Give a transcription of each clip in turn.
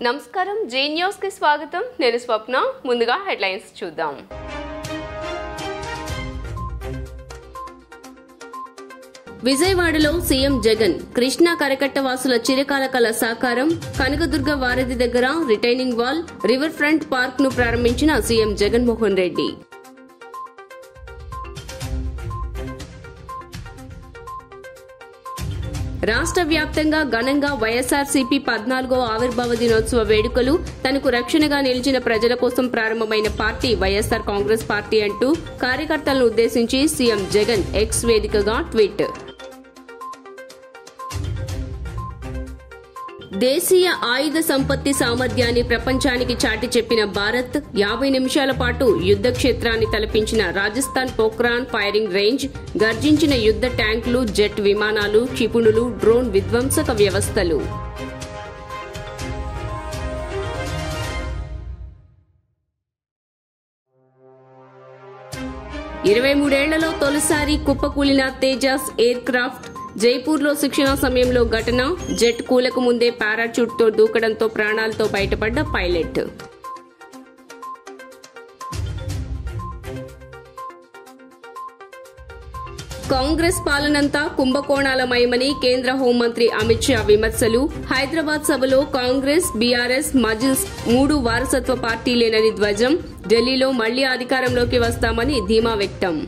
నమస్కారం జే న్యూస్ కి స్వాగతం నేను స్వప్న ముందుగా హెడ్లైన్స్ చూద్దాం విజయవాడలో సీఎం జగన్ కృష్ణా కరకట్టవాసుల చిరకాల కల సాకారం కనకదుర్గ వారధి దగ్గర retaining wall river front park ను ప్రారంభించిన సీఎం జగన్మోహన్ రెడ్డి రాష్ట్ర వ్యాప్తంగా ఘనంగా వైఎస్ఆర్సీపీ 14వ ఆవిర్భావ దినోత్సవ వేడుకలు తనకు రక్షణగా నిలిచిన ప్రజల కోసం ప్రారంభమైన పార్టీ వైఎస్ఆర్ కాంగ్రెస్ పార్టీ అంటూ కార్యకర్తలను ఉద్దేశించి సీఎం జగన్ ఎక్స్ వేదికగా ట్వీట్ దేశీయ ఆయుధ సంపత్తి సామర్థ్యాన్ని ప్రపంచానికి చాటి చెప్పిన భారత్ 50 నిమిషాల పాటు యుద్ద క్షేత్రాన్ని తలపించిన రాజస్థాన్ పోఖ్రాన్ ఫైరింగ్ రేంజ్ గర్జించిన యుద్ద ట్యాంకులు జెట్ విమానాలు క్షిపణులు డ్రోన్ విధ్వంసక వ్యవస్థలు 23 ఏళ్లలో తొలిసారి కుప్పకూలిన తేజాస్ ఎయిర్ క్రాఫ్ట్ జైపూర్లో శిక్షణ సమయంలో ఘటన జెట్ కూలకు ముందే పారాచూట్తో దూకడంతో ప్రాణాలతో బయటపడ్డ పైలట్ కాంగ్రెస్ పాలనంతా కుంభకోణాలమయమని కేంద్ర హోంమంత్రి అమిత్ షా విమర్శలు హైదరాబాద్ సభలో కాంగ్రెస్ బీఆర్ఎస్ మజిల్స్ 3 వారసత్వ పార్టీలేనని ధ్వజం ఢిల్లీలో మళ్లీ అధికారంలోకి వస్తామని ధీమా వ్యక్తం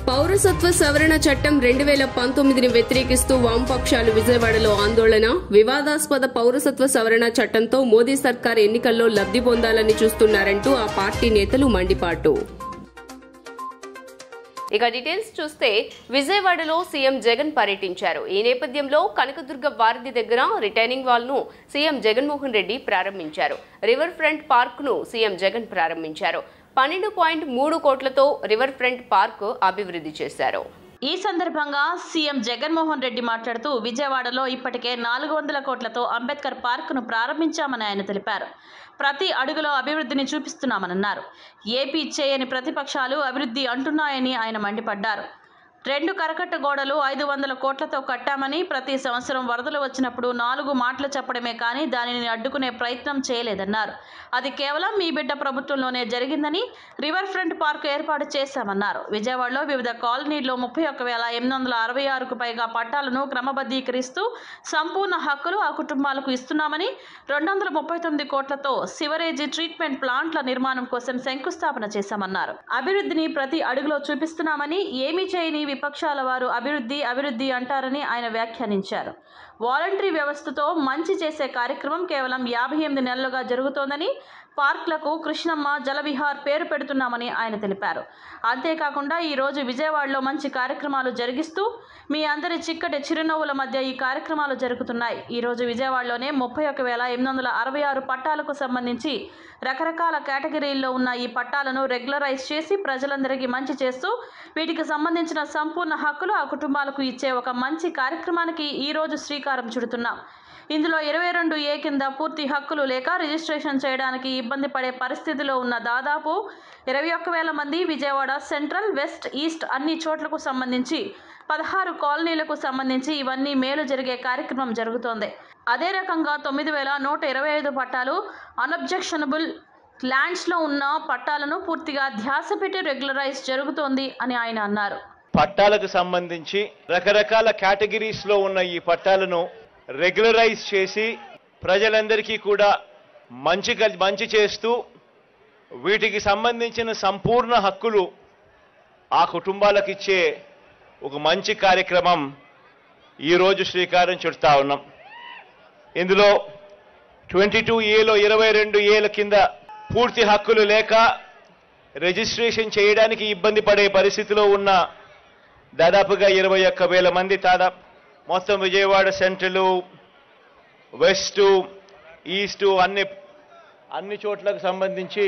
పౌరసత్వ సవరణ చట్టం 2019ని వ్యతిరేకిస్తూ వామపక్షాలు విజయవాడలో ఆందోళన వివాదాస్పద పౌరసత్వ సవరణ చట్టంతో మోదీ సర్కార్ ఎన్నికల్లో లబ్ది పొందాలని చూస్తున్నారంటూ ఆ పార్టీ నేతలు మండిపాటు ఇక డీటెయిల్స్ చూస్తే విజయవాడలో సీఎం జగన్ పర్యటించారు. ఈ నేపథ్యంలో కనకదుర్గ వారధి దగ్గర రిటైనింగ్ వాల్ ను సీఎం జగన్మోహన్ రెడ్డి ప్రారంభించారు. రివర్ ఫ్రంట్ పార్క్ ను సీఎం జగన్ ప్రారంభించారు. 12.3 కోట్లతో రివర్ ఫ్రంట్ పార్క్ అభివృద్ధి చేశారు. ఈ సందర్భంగా సీఎం జగన్మోహన్ రెడ్డి మాట్లాడుతూ విజయవాడలో ఇప్పటికే 400 కోట్లతో అంబేద్కర్ పార్కును ప్రారంభించామని ఆయన తెలిపారు. ప్రతి అడుగులో అభివృద్ధిని చూపిస్తున్నామన్నారు. ఏపీ చేయని ప్రతిపక్షాలు అభివృద్ధి అంటున్నాయని ఆయన మండిపడ్డారు. 2 కరకట్ట గోడలు 500 కోట్లతో కట్టామని ప్రతి సంవత్సరం వరదలు వచ్చినప్పుడు 4 మాటలు చెప్పడమే కానీ దానిని అడ్డుకునే ప్రయత్నం చేయలేదన్నారు. అది కేవలం మీ బిడ్డ ప్రభుత్వంలోనే జరిగిందని రివర్ ఫ్రంట్ పార్క్ ఏర్పాటు చేశామన్నారు. విజయవాడలో వివిధ కాలనీల్లో 31,866కు పైగా పట్టాలను క్రమబద్ధీకరిస్తూ సంపూర్ణ హక్కులు ఆ కుటుంబాలకు ఇస్తున్నామని 239 కోట్లతో సివరేజీ ట్రీట్మెంట్ ప్లాంట్ల నిర్మాణం కోసం శంకుస్థాపన చేశామన్నారు. అభివృద్ధిని ప్రతి అడుగులో చూపిస్తున్నామని ఏమీ చేయని విపక్షాల వారు అభివృద్ధి అంటారని ఆయన వ్యాఖ్యానించారు. వాలంటరీ వ్యవస్థతో మంచి చేసే కార్యక్రమం కేవలం 58 నెలలుగా జరుగుతోందని పార్కులకు కృష్ణమ్మ జలవిహార్ పేరు పెడుతున్నామని ఆయన తెలిపారు. అంతేకాకుండా ఈ రోజు విజయవాడలో మంచి కార్యక్రమాలు జరిగిస్తూ మీ అందరి చిక్కటి చిరునవ్వుల మధ్య ఈ కార్యక్రమాలు జరుగుతున్నాయి. ఈ రోజు విజయవాడలోనే 31,866 పట్టాలకు సంబంధించి రకరకాల కేటగిరీల్లో ఉన్న ఈ పట్టాలను రెగ్యులరైజ్ చేసి ప్రజలందరికీ మంచి చేస్తూ వీటికి సంబంధించిన సంపూర్ణ హక్కులు ఆ కుటుంబాలకు ఇచ్చే ఒక మంచి కార్యక్రమానికి ఈ రోజు శ్రీకారం చుడుతున్నాం. ఇందులో 22A కింద పూర్తి హక్కులు లేక రిజిస్ట్రేషన్ చేయడానికి ఇబ్బంది పడే పరిస్థితిలో ఉన్న దాదాపు 21,000 మంది విజయవాడ సెంట్రల్, వెస్ట్, ఈస్ట్ అన్ని చోట్లకు సంబంధించి 16 కాలనీలకు సంబంధించి ఇవన్నీ మేలు జరిగే కార్యక్రమం జరుగుతోంది. అదే రకంగా 9,125 పట్టాలు అన్అబ్జెక్షనబుల్ ల్యాండ్స్లో ఉన్న పట్టాలను పూర్తిగా ధ్యాస పెట్టి రెగ్యులరైజ్ జరుగుతోంది అని ఆయన అన్నారు. పట్టాలకు సంబంధించి రకరకాల కేటగిరీస్లో ఉన్న ఈ పట్టాలను రెగ్యులరైజ్ చేసి ప్రజలందరికీ కూడా మంచి చేస్తూ వీటికి సంబంధించిన సంపూర్ణ హక్కులు ఆ కుటుంబాలకు ఇచ్చే ఒక మంచి కార్యక్రమం ఈరోజు శ్రీకారం చుడతా ఉన్నాం. ఇందులో 22Aలో 22A కింద పూర్తి హక్కులు లేక రిజిస్ట్రేషన్ చేయడానికి ఇబ్బంది పడే పరిస్థితిలో ఉన్న దాదాపుగా 21,000 మంది మొత్తం విజయవాడ సెంట్రల్, వెస్ట్, ఈస్ట్ అన్ని చోట్లకు సంబంధించి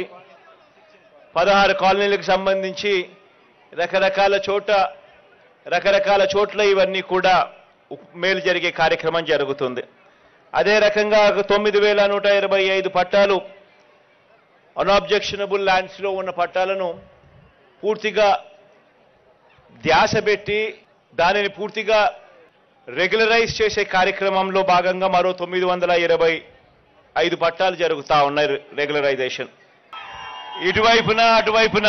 16 కాలనీలకు సంబంధించి రకరకాల చోట్ల ఇవన్నీ కూడా మేలు జరిగే కార్యక్రమం జరుగుతుంది. అదే రకంగా 9,125 పట్టాలు అన్అబ్జెక్షనబుల్ ల్యాండ్స్లో ఉన్న పట్టాలను పూర్తిగా ధ్యాస పెట్టి దానిని పూర్తిగా రెగ్యులరైజ్ చేసే కార్యక్రమంలో భాగంగా మరో 925 పట్టాలు జరుగుతూ ఉన్నాయి రెగ్యులరైజేషన్. ఇటువైపున అటువైపున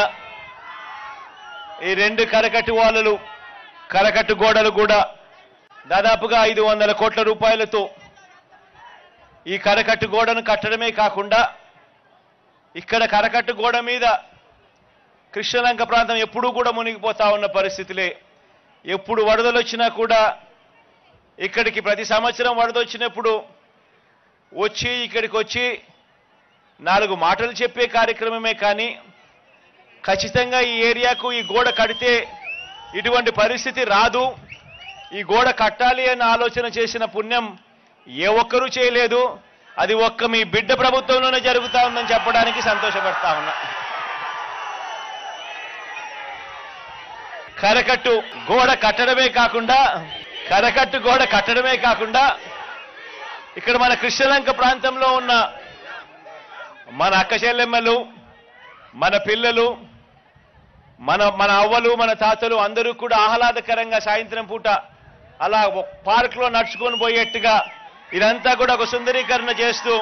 ఈ రెండు కరకట్టు గోడలు కూడా దాదాపుగా 500 కోట్ల రూపాయలతో ఈ కరకట్టు గోడను కట్టడమే కాకుండా ఇక్కడ కరకట్టు గోడ మీద కృష్ణలంక ప్రాంతం ఎప్పుడూ కూడా మునిగిపోతా ఉన్న పరిస్థితులే. ఎప్పుడు వరదలు వచ్చినా కూడా ఇక్కడికి ప్రతి సంవత్సరం వరద వచ్చినప్పుడు ఇక్కడికి వచ్చి 4 మాటలు చెప్పే కార్యక్రమమే కానీ ఖచ్చితంగా ఈ ఏరియాకు ఈ గోడ కడితే ఇటువంటి పరిస్థితి రాదు, ఈ గోడ కట్టాలి అన్న ఆలోచన చేసిన పుణ్యం ఏ ఒక్కరూ చేయలేదు. అది ఒక్క మీ బిడ్డ ప్రభుత్వంలోనే జరుగుతా ఉందని చెప్పడానికి సంతోషపడతా ఉన్నా. కరకట్టు గోడ కట్టడమే కాకుండా ఇక్కడ మన కృష్ణలంక ప్రాంతంలో ఉన్న మన అక్క చెల్లెమ్మలు, మన పిల్లలు, మన అవ్వలు, మన తాతలు అందరూ కూడా ఆహ్లాదకరంగా సాయంత్రం పూట అలా పార్క్ లో నడుచుకొని పోయేట్టుగా ఇదంతా కూడా ఒక సుందరీకరణ చేస్తూ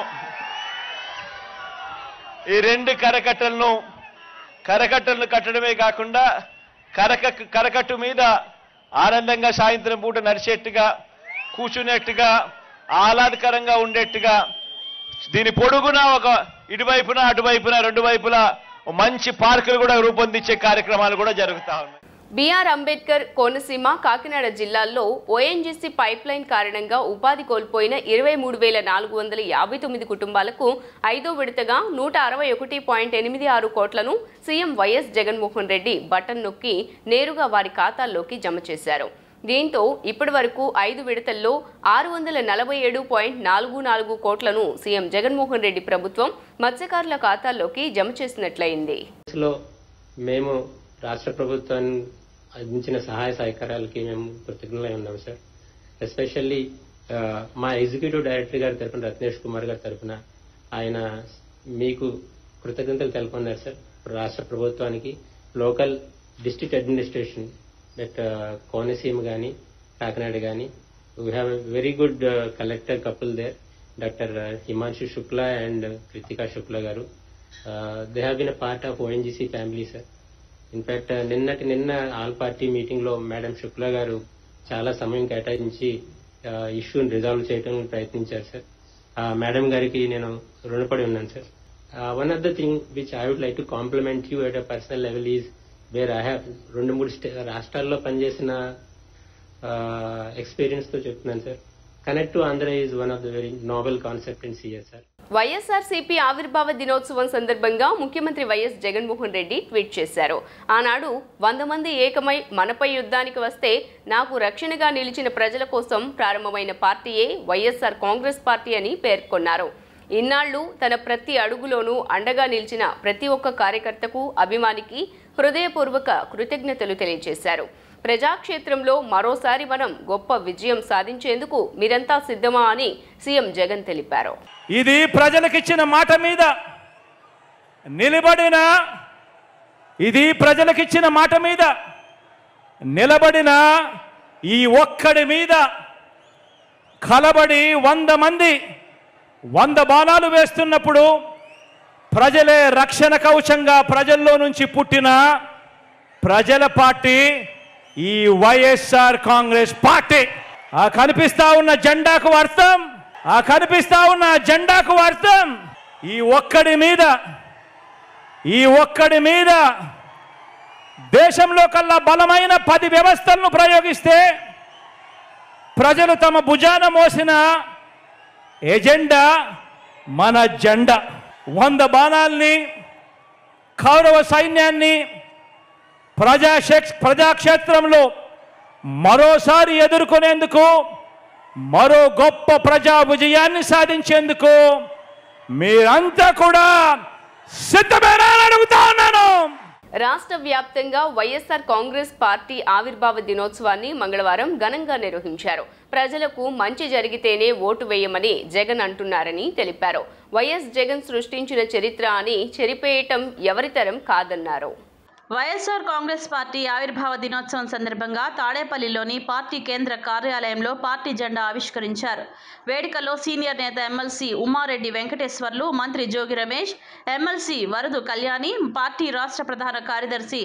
ఈ రెండు కరకట్టలను కట్టడమే కాకుండా కరకట్టు మీద ఆనందంగా సాయంత్రం పూట నడిచేట్టుగా, కూర్చునేట్టుగా, ఆహ్లాదకరంగా ఉండేట్టుగా దీని పొడుగున ఒక ఇటువైపున అటువైపున 2 వైపులా మంచి పార్కులు కూడా రూపొందించే కార్యక్రమాలు కూడా జరుగుతా ఉన్నాయి. బిఆర్ అంబేద్కర్, కోనసీమ, కాకినాడ జిల్లాల్లో ఓఎన్జీసీ పైప్ లైన్ కారణంగా ఉపాధి కోల్పోయిన 23,459 కుటుంబాలకు 5వ విడతగా 161.86 కోట్లను CM YS Jaganmohan Reddy button నొక్కి నేరుగా వారి ఖాతాల్లోకి జమ చేశారు. దీంతో ఇప్పటి వరకు 5 విడతల్లో 647.44 కోట్లను సీఎం జగన్మోహన్ రెడ్డి ప్రభుత్వం మత్స్యకారుల ఖాతాల్లోకి జమ చేసినట్లయింది. మేము రాష్ట్ర ప్రభుత్వాన్ని అందించిన సహాయ సహకారాలకి మేము కృతజ్ఞులై ఉన్నాం సార్. ఎస్పెషల్లీ మా ఎగ్జిక్యూటివ్ డైరెక్టర్ గారి తరఫున రత్నేష్ కుమార్ గారి తరఫున ఆయన మీకు కృతజ్ఞతలు తెలుపున్నారు సార్. రాష్ట్ర ప్రభుత్వానికి, local district administration that Konaseema కానీ కాకినాడ కానీ we have a very good collector couple there, doctor Himanshu Shukla and Kritika Shukla garu. They have been a part of ONGC family sir. In fact నిన్న ఆల్ పార్టీ మీటింగ్ లో మేడం శుక్లా గారు చాలా సమయం కేటాయించి ఇష్యూని రిజాల్వ్ చేయడానికి ప్రయత్నించారు సార్. మేడం గారికి నేను రుణపడి ఉన్నాను sir. One of the thing which I would like to compliment you at a personal level is where I have 2-3 రాష్ట్రాల్లో పనిచేసిన ఎక్స్పీరియన్స్ తో చెప్తున్నాను sir. Connect to Andhra is one of the very novel concept in CS sir. YSRCP ఆవిర్భావ దినోత్సవం సందర్భంగా ముఖ్యమంత్రి YS Jaganmohan Reddy tweet చేశారు. ఆనాడు 100 మంది ఏకమై మనపై యుద్ధానికి వస్తే నాకు రక్షణగా నిలిచిన ప్రజల కోసం ప్రారంభమైన పార్టీయే వైఎస్ఆర్ కాంగ్రెస్ పార్టీ అని పేర్కొన్నారు. ఇన్నాళ్లు తన ప్రతి అడుగులోనూ అండగా నిలిచిన ప్రతి ఒక్క కార్యకర్తకు, అభిమానికి హృదయపూర్వక కృతజ్ఞతలు తెలియజేశారు. ప్రజాక్షేత్రంలో మరోసారి మనం గొప్ప విజయం సాధించేందుకు మీరంతా సిద్ధమా అని సీఎం జగన్ తెలిపారు. ఇది ప్రజలకిచ్చిన మాట మీద నిలబడిన ఈ ఒక్కడి మీద కలబడి 100 మంది 100 బాణాలు వేస్తున్నప్పుడు ప్రజలే రక్షణ కవచంగా ప్రజల్లో నుంచి పుట్టిన ప్రజల పార్టీ ఈ వైఎస్ఆర్ కాంగ్రెస్ పార్టీ. ఆ కనిపిస్తా ఉన్న జెండాకు అర్థం ఈ ఒక్కడి మీద దేశంలో కల్లా బలమైన 10 వ్యవస్థలను ప్రయోగిస్తే ప్రజలు తమ భుజాన మోసిన ఎజెండా మన జెండా. 100 బాణాల్ని, కౌరవ సైన్యాన్ని ప్రజాక్షేత్రంలో మరోసారి ఎదుర్కొనేందుకు, మరో గొప్ప ప్రజా విజయాన్ని సాధించేందుకు మీరంతా కూడా సిద్ధమేనా అని అడుగుతా ఉన్నాను. రాష్ట్ర వ్యాప్తంగా వైఎస్ఆర్ కాంగ్రెస్ పార్టీ ఆవిర్భావ దినోత్సవాన్ని మంగళవారం ఘనంగా నిర్వహించారు. ప్రజలకు మంచి జరిగితేనే ఓటు వేయమని జగన్ అంటున్నారని తెలిపారు. వైఎస్ జగన్ సృష్టించిన చరిత్ర అని చెరిపేయటం ఎవరితరం కాదన్నారు. వైఎస్ఆర్ కాంగ్రెస్ పార్టీ ఆవిర్భావ దినోత్సవం సందర్భంగా తాడేపల్లిలోని పార్టీ కేంద్ర కార్యాలయంలో పార్టీ జెండా ఆవిష్కరించారు. వేడుకలో సీనియర్ నేత ఎమ్మెల్సీ ఉమారెడ్డి వెంకటేశ్వర్లు, మంత్రి జోగి రమేష్, ఎమ్మెల్సీ వరదు కళ్యాణి, పార్టీ రాష్ట్ర ప్రధాన కార్యదర్శి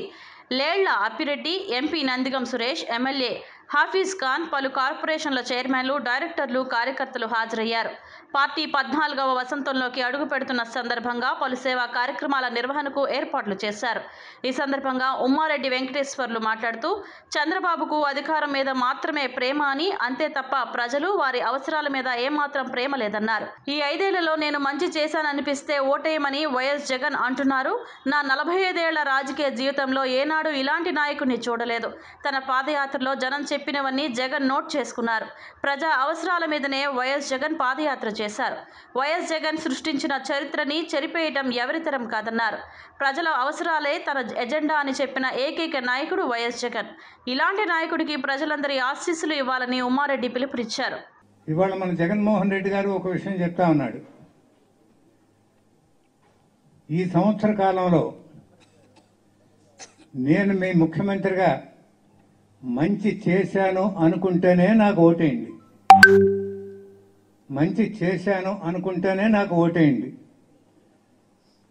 లేళ్ల అప్పిరెడ్డి, ఎంపీ నందిగం సురేష్, ఎమ్మెల్యే హాఫీజ్ ఖాన్, పలు కార్పొరేషన్ల చైర్మన్లు, డైరెక్టర్లు, కార్యకర్తలు హాజరయ్యారు. పార్టీ 14వ వసంతంలోకి అడుగు పెడుతున్న సందర్భంగా పలు సేవా కార్యక్రమాల నిర్వహణకు ఏర్పాట్లు చేశారు. ఈ సందర్భంగా ఉమ్మారెడ్డి వెంకటేశ్వర్లు మాట్లాడుతూ, చంద్రబాబుకు అధికారం మీద మాత్రమే ప్రేమ అని, అంతే తప్ప ప్రజలు వారి అవసరాల మీద ఏమాత్రం ప్రేమ లేదన్నారు. ఈ 5 ఏళ్లలో నేను మంచి చేశాననిపిస్తే ఓటేయమని వైఎస్ జగన్ అంటున్నారు. నా 45 ఏళ్ల రాజకీయ జీవితంలో ఏనాడు ఇలాంటి నాయకుడిని చూడలేదు. తన పాదయాత్రలో జనం చెప్పినవన్నీ జగన్ నోట్ చేసుకున్నారు. ప్రజా అవసరాల మీదనే వైఎస్ జగన్ పాదయాత్ర చేశారు. వైఎస్ జగన్ సృష్టించిన చరిత్రని చెరిపేయటం ఎవరితరం కాదన్నారు. ప్రజల అవసరాలే తన ఎజెండా అని చెప్పిన ఏకైక నాయకుడు వైఎస్ జగన్. ఇలాంటి నాయకుడికి ప్రజలందరి ఆశీస్సులు ఇవ్వాలని ఉమ్మారెడ్డి పిలుపునిచ్చారు. ఇవాళ మన జగన్మోహన్ రెడ్డి గారు ఒక విషయం చెప్తా ఉన్నాడు. ఈ సంవత్సర కాలంలో నేను మీ ముఖ్యమంత్రిగా మంచి చేశాను అనుకుంటేనే నాకు ఓటేయండి, మంచి చేశాను అనుకుంటేనే నాకు ఓటేయండి,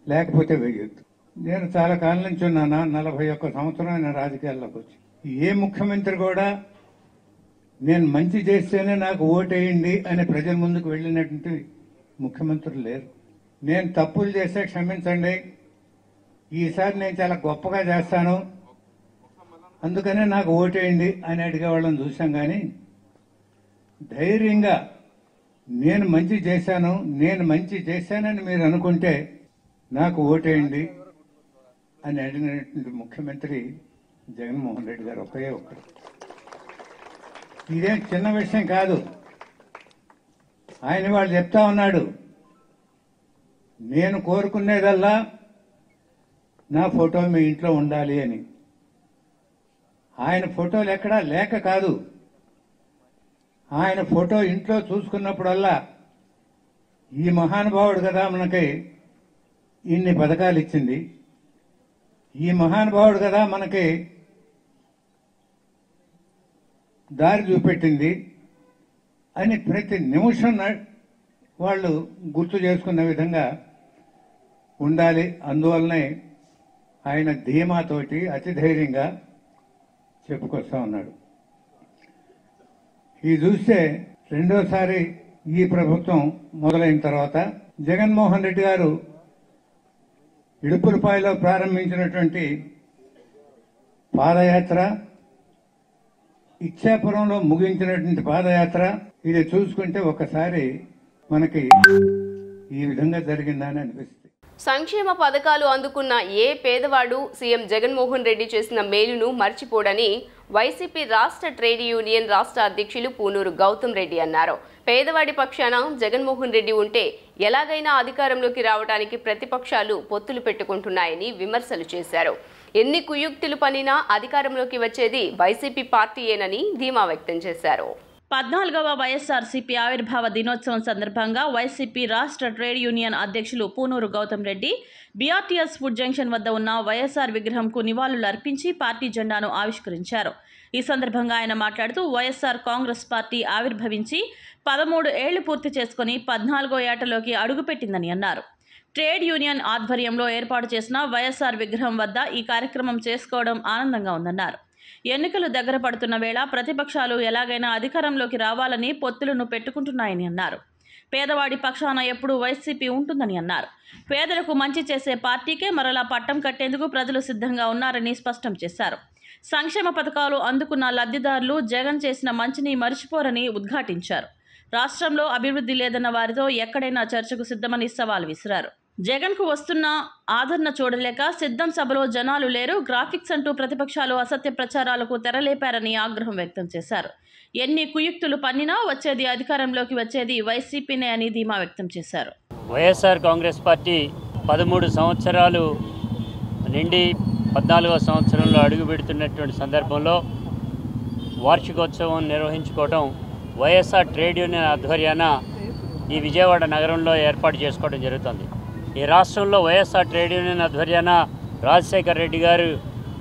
లేకపోతే వేయొద్దు. నేను చాలా కాలం నుంచి ఉన్నాను, 41 సంవత్సరం నేను రాజకీయాల్లోకి వచ్చి ఏ ముఖ్యమంత్రి కూడా నేను మంచి చేస్తేనే నాకు ఓటేయండి అని ప్రజల ముందుకు వెళ్ళినటువంటి ముఖ్యమంత్రులు లేరు. నేను తప్పులు చేస్తే క్షమించండి, ఈసారి నేను చాలా గొప్పగా చేస్తాను అందుకనే నాకు ఓటేయండి అని అడిగే వాళ్ళని చూసాం. కానీ ధైర్యంగా నేను మంచి చేశానని మీరు అనుకుంటే నాకు ఓటేయండి అని అడిగినటువంటి ముఖ్యమంత్రి జగన్మోహన్ రెడ్డి గారు ఒకే ఒక్కరు. ఇదేం చిన్న విషయం కాదు. ఆయన వాళ్ళు చెప్తా ఉన్నాడు, నేను కోరుకునేదల్లా నా ఫోటో మీ ఇంట్లో ఉండాలి అని. ఆయన ఫోటోలు ఎక్కడా లేక కాదు, ఆయన ఫోటో ఇంట్లో చూసుకున్నప్పుడల్లా ఈ మహానుభావుడు కదా మనకి ఇన్ని పథకాలు ఇచ్చింది, ఈ మహానుభావుడు కదా మనకి దారి చూపెట్టింది అని ప్రతి నిమిషం వాళ్ళు గుర్తు చేసుకున్న విధంగా ఉండాలి. అందువల్లనే ఆయన ధీమాతోటి అతి ధైర్యంగా చెప్పుకొస్తా ఉన్నాడు. ఇది చూస్తే రెండోసారి ఈ ప్రభుత్వం మొదలైన తర్వాత జగన్మోహన్ రెడ్డి గారు ఇడుపులపాయలో ప్రారంభించినటువంటి పాదయాత్ర, ఇచ్చాపురంలో ముగించినటువంటి పాదయాత్ర, ఇది చూసుకుంటే ఒకసారి మనకి ఈ విధంగా జరిగిందని అనిపిస్తుంది. సంక్షేమ పథకాలు అందుకున్న ఏ పేదవాడు సీఎం జగన్మోహన్ రెడ్డి చేసిన మేలును మర్చిపోడని వైసీపీ రాష్ట్ర ట్రేడ్ యూనియన్ రాష్ట్ర అధ్యక్షులు పూనూరు గౌతమ్ రెడ్డి అన్నారు. పేదవాడి పక్షాన జగన్మోహన్ రెడ్డి ఉంటే ఎలాగైనా అధికారంలోకి రావడానికి ప్రతిపక్షాలు పొత్తులు పెట్టుకుంటున్నాయని విమర్శలు చేశారు. ఎన్ని కుయుక్తులు పనినా అధికారంలోకి వచ్చేది వైసీపీ పార్టీయేనని ధీమా వ్యక్తం చేశారు. 14వ వైఎస్ఆర్సీపీ ఆవిర్భావ దినోత్సవం సందర్భంగా వైసీపీ రాష్ట్ర ట్రేడ్ యూనియన్ అధ్యక్షులు Poonuru Gautam Reddy BRTS food junction వద్ద ఉన్న వైఎస్ఆర్ విగ్రహంకు నివాళులు అర్పించి పార్టీ జెండాను ఆవిష్కరించారు. ఈ సందర్భంగా ఆయన మాట్లాడుతూ, వైఎస్ఆర్ కాంగ్రెస్ పార్టీ ఆవిర్భవించి 13 ఏళ్లు పూర్తి చేసుకుని 14వ ఏటలోకి అడుగుపెట్టిందని అన్నారు. ట్రేడ్ యూనియన్ ఆధ్వర్యంలో ఏర్పాటు చేసిన వైఎస్ఆర్ విగ్రహం వద్ద ఈ కార్యక్రమం చేసుకోవడం ఆనందంగా ఉందన్నారు. ఎన్నికలు దగ్గర పడుతున్న వేళ ప్రతిపక్షాలు ఎలాగైనా అధికారంలోకి రావాలని పొత్తులను పెట్టుకుంటున్నాయని అన్నారు. పేదవాడి పక్షాన ఎప్పుడూ వైసీపీ ఉంటుందని అన్నారు. పేదలకు మంచి చేసే పార్టీకే మరలా పట్టం కట్టేందుకు ప్రజలు సిద్ధంగా ఉన్నారని స్పష్టం చేశారు. సంక్షేమ పథకాలు అందుకున్న లబ్ధిదారులు జగన్ చేసిన మంచిని మరిచిపోరని ఉద్ఘాటించారు. రాష్ట్రంలో అభివృద్ధి లేదన్న వారితో ఎక్కడైనా చర్చకు సిద్ధమని సవాల్ విసిరారు. జగన్కు వస్తున్న ఆదరణ చూడలేక సిద్ధం సభలో జనాలు లేరు, గ్రాఫిక్స్ అంటూ ప్రతిపక్షాలు అసత్య ప్రచారాలకు తెరలేపారని ఆగ్రహం వ్యక్తం చేశారు. ఎన్ని కుయుక్తులు పన్నినా వచ్చేది అధికారంలోకి వచ్చేది వైసీపీనే అని ధీమా వ్యక్తం చేశారు. వైఎస్ఆర్ కాంగ్రెస్ పార్టీ 13 సంవత్సరాలు నిండి 14వ సంవత్సరంలో అడుగుపెడుతున్నటువంటి సందర్భంలో వార్షికోత్సవం నిర్వహించుకోవడం వైఎస్ఆర్ ట్రేడ్ యూనియన్ ఆధ్వర్యాన ఈ విజయవాడ నగరంలో ఏర్పాటు చేసుకోవడం జరుగుతుంది. ఈ రాష్ట్రంలో వైఎస్ఆర్ ట్రేడ్ యూనియన్ ఆధ్వర్యాన రాజశేఖర్ రెడ్డి గారు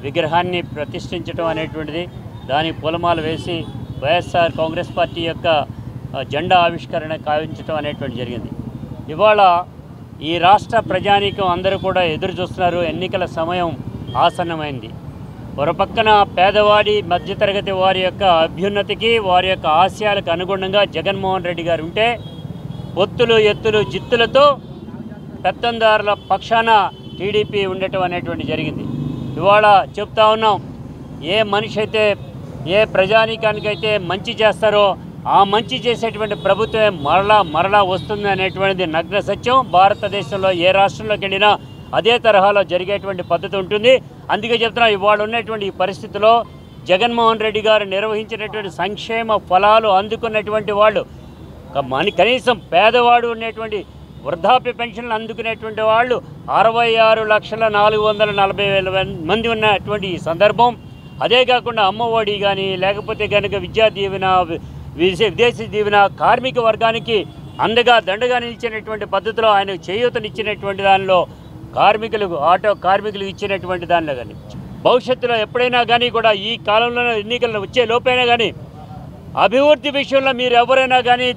విగ్రహాన్ని ప్రతిష్ఠించడం అనేటువంటిది, దాని పూలమాల వేసి వైఎస్ఆర్ కాంగ్రెస్ పార్టీ యొక్క జెండా ఆవిష్కరణ కావించడం అనేటువంటి జరిగింది. ఇవాళ ఈ రాష్ట్ర ప్రజానీకం అందరూ కూడా ఎదురు చూస్తున్నారు. ఎన్నికల సమయం ఆసన్నమైంది. ఒక పక్కన పేదవాడి మధ్యతరగతి వారి యొక్క అభ్యున్నతికి, వారి యొక్క ఆశయాలకు అనుగుణంగా జగన్మోహన్ రెడ్డి గారు ఉంటే, పొత్తులు ఎత్తులు జిత్తులతో పెత్తందారుల పక్షాన టీడీపీ ఉండటం అనేటువంటి జరిగింది. ఇవాళ చెప్తా ఉన్నాం, ఏ మనిషి అయితే ఏ ప్రజానీకానికైతే మంచి చేస్తారో ఆ మంచి చేసేటువంటి ప్రభుత్వమే మరలా వస్తుంది అనేటువంటిది నగ్న సత్యం. భారతదేశంలో ఏ రాష్ట్రంలోకి వెళ్ళినా అదే తరహాలో జరిగేటువంటి పద్ధతి ఉంటుంది. అందుకే చెప్తున్నా, ఇవాళ ఉన్నటువంటి ఈ పరిస్థితిలో జగన్మోహన్ రెడ్డి గారు నిర్వహించినటువంటి సంక్షేమ ఫలాలు అందుకున్నటువంటి వాళ్ళు, కనీసం పేదవాడు ఉన్నటువంటి వృద్ధాప్య పెన్షన్లు అందుకునేటువంటి వాళ్ళు 66,440,000 మంది ఉన్నటువంటి ఈ సందర్భం. అదే కాకుండా అమ్మఒడి కానీ, లేకపోతే కనుక విద్యా దీవెన, విదేశీ దీవెన, కార్మిక వర్గానికి అండగా దండగా నిలిచినటువంటి పద్ధతిలో ఆయన చేయూతనిచ్చినటువంటి దానిలో, కార్మికులకు ఆటో కార్మికులకు ఇచ్చినటువంటి దానిలో కానీ, భవిష్యత్తులో ఎప్పుడైనా కానీ కూడా ఈ కాలంలో ఎన్నికలు వచ్చే లోపైనా కానీ అభివృద్ధి విషయంలో మీరు ఎవరైనా కానీ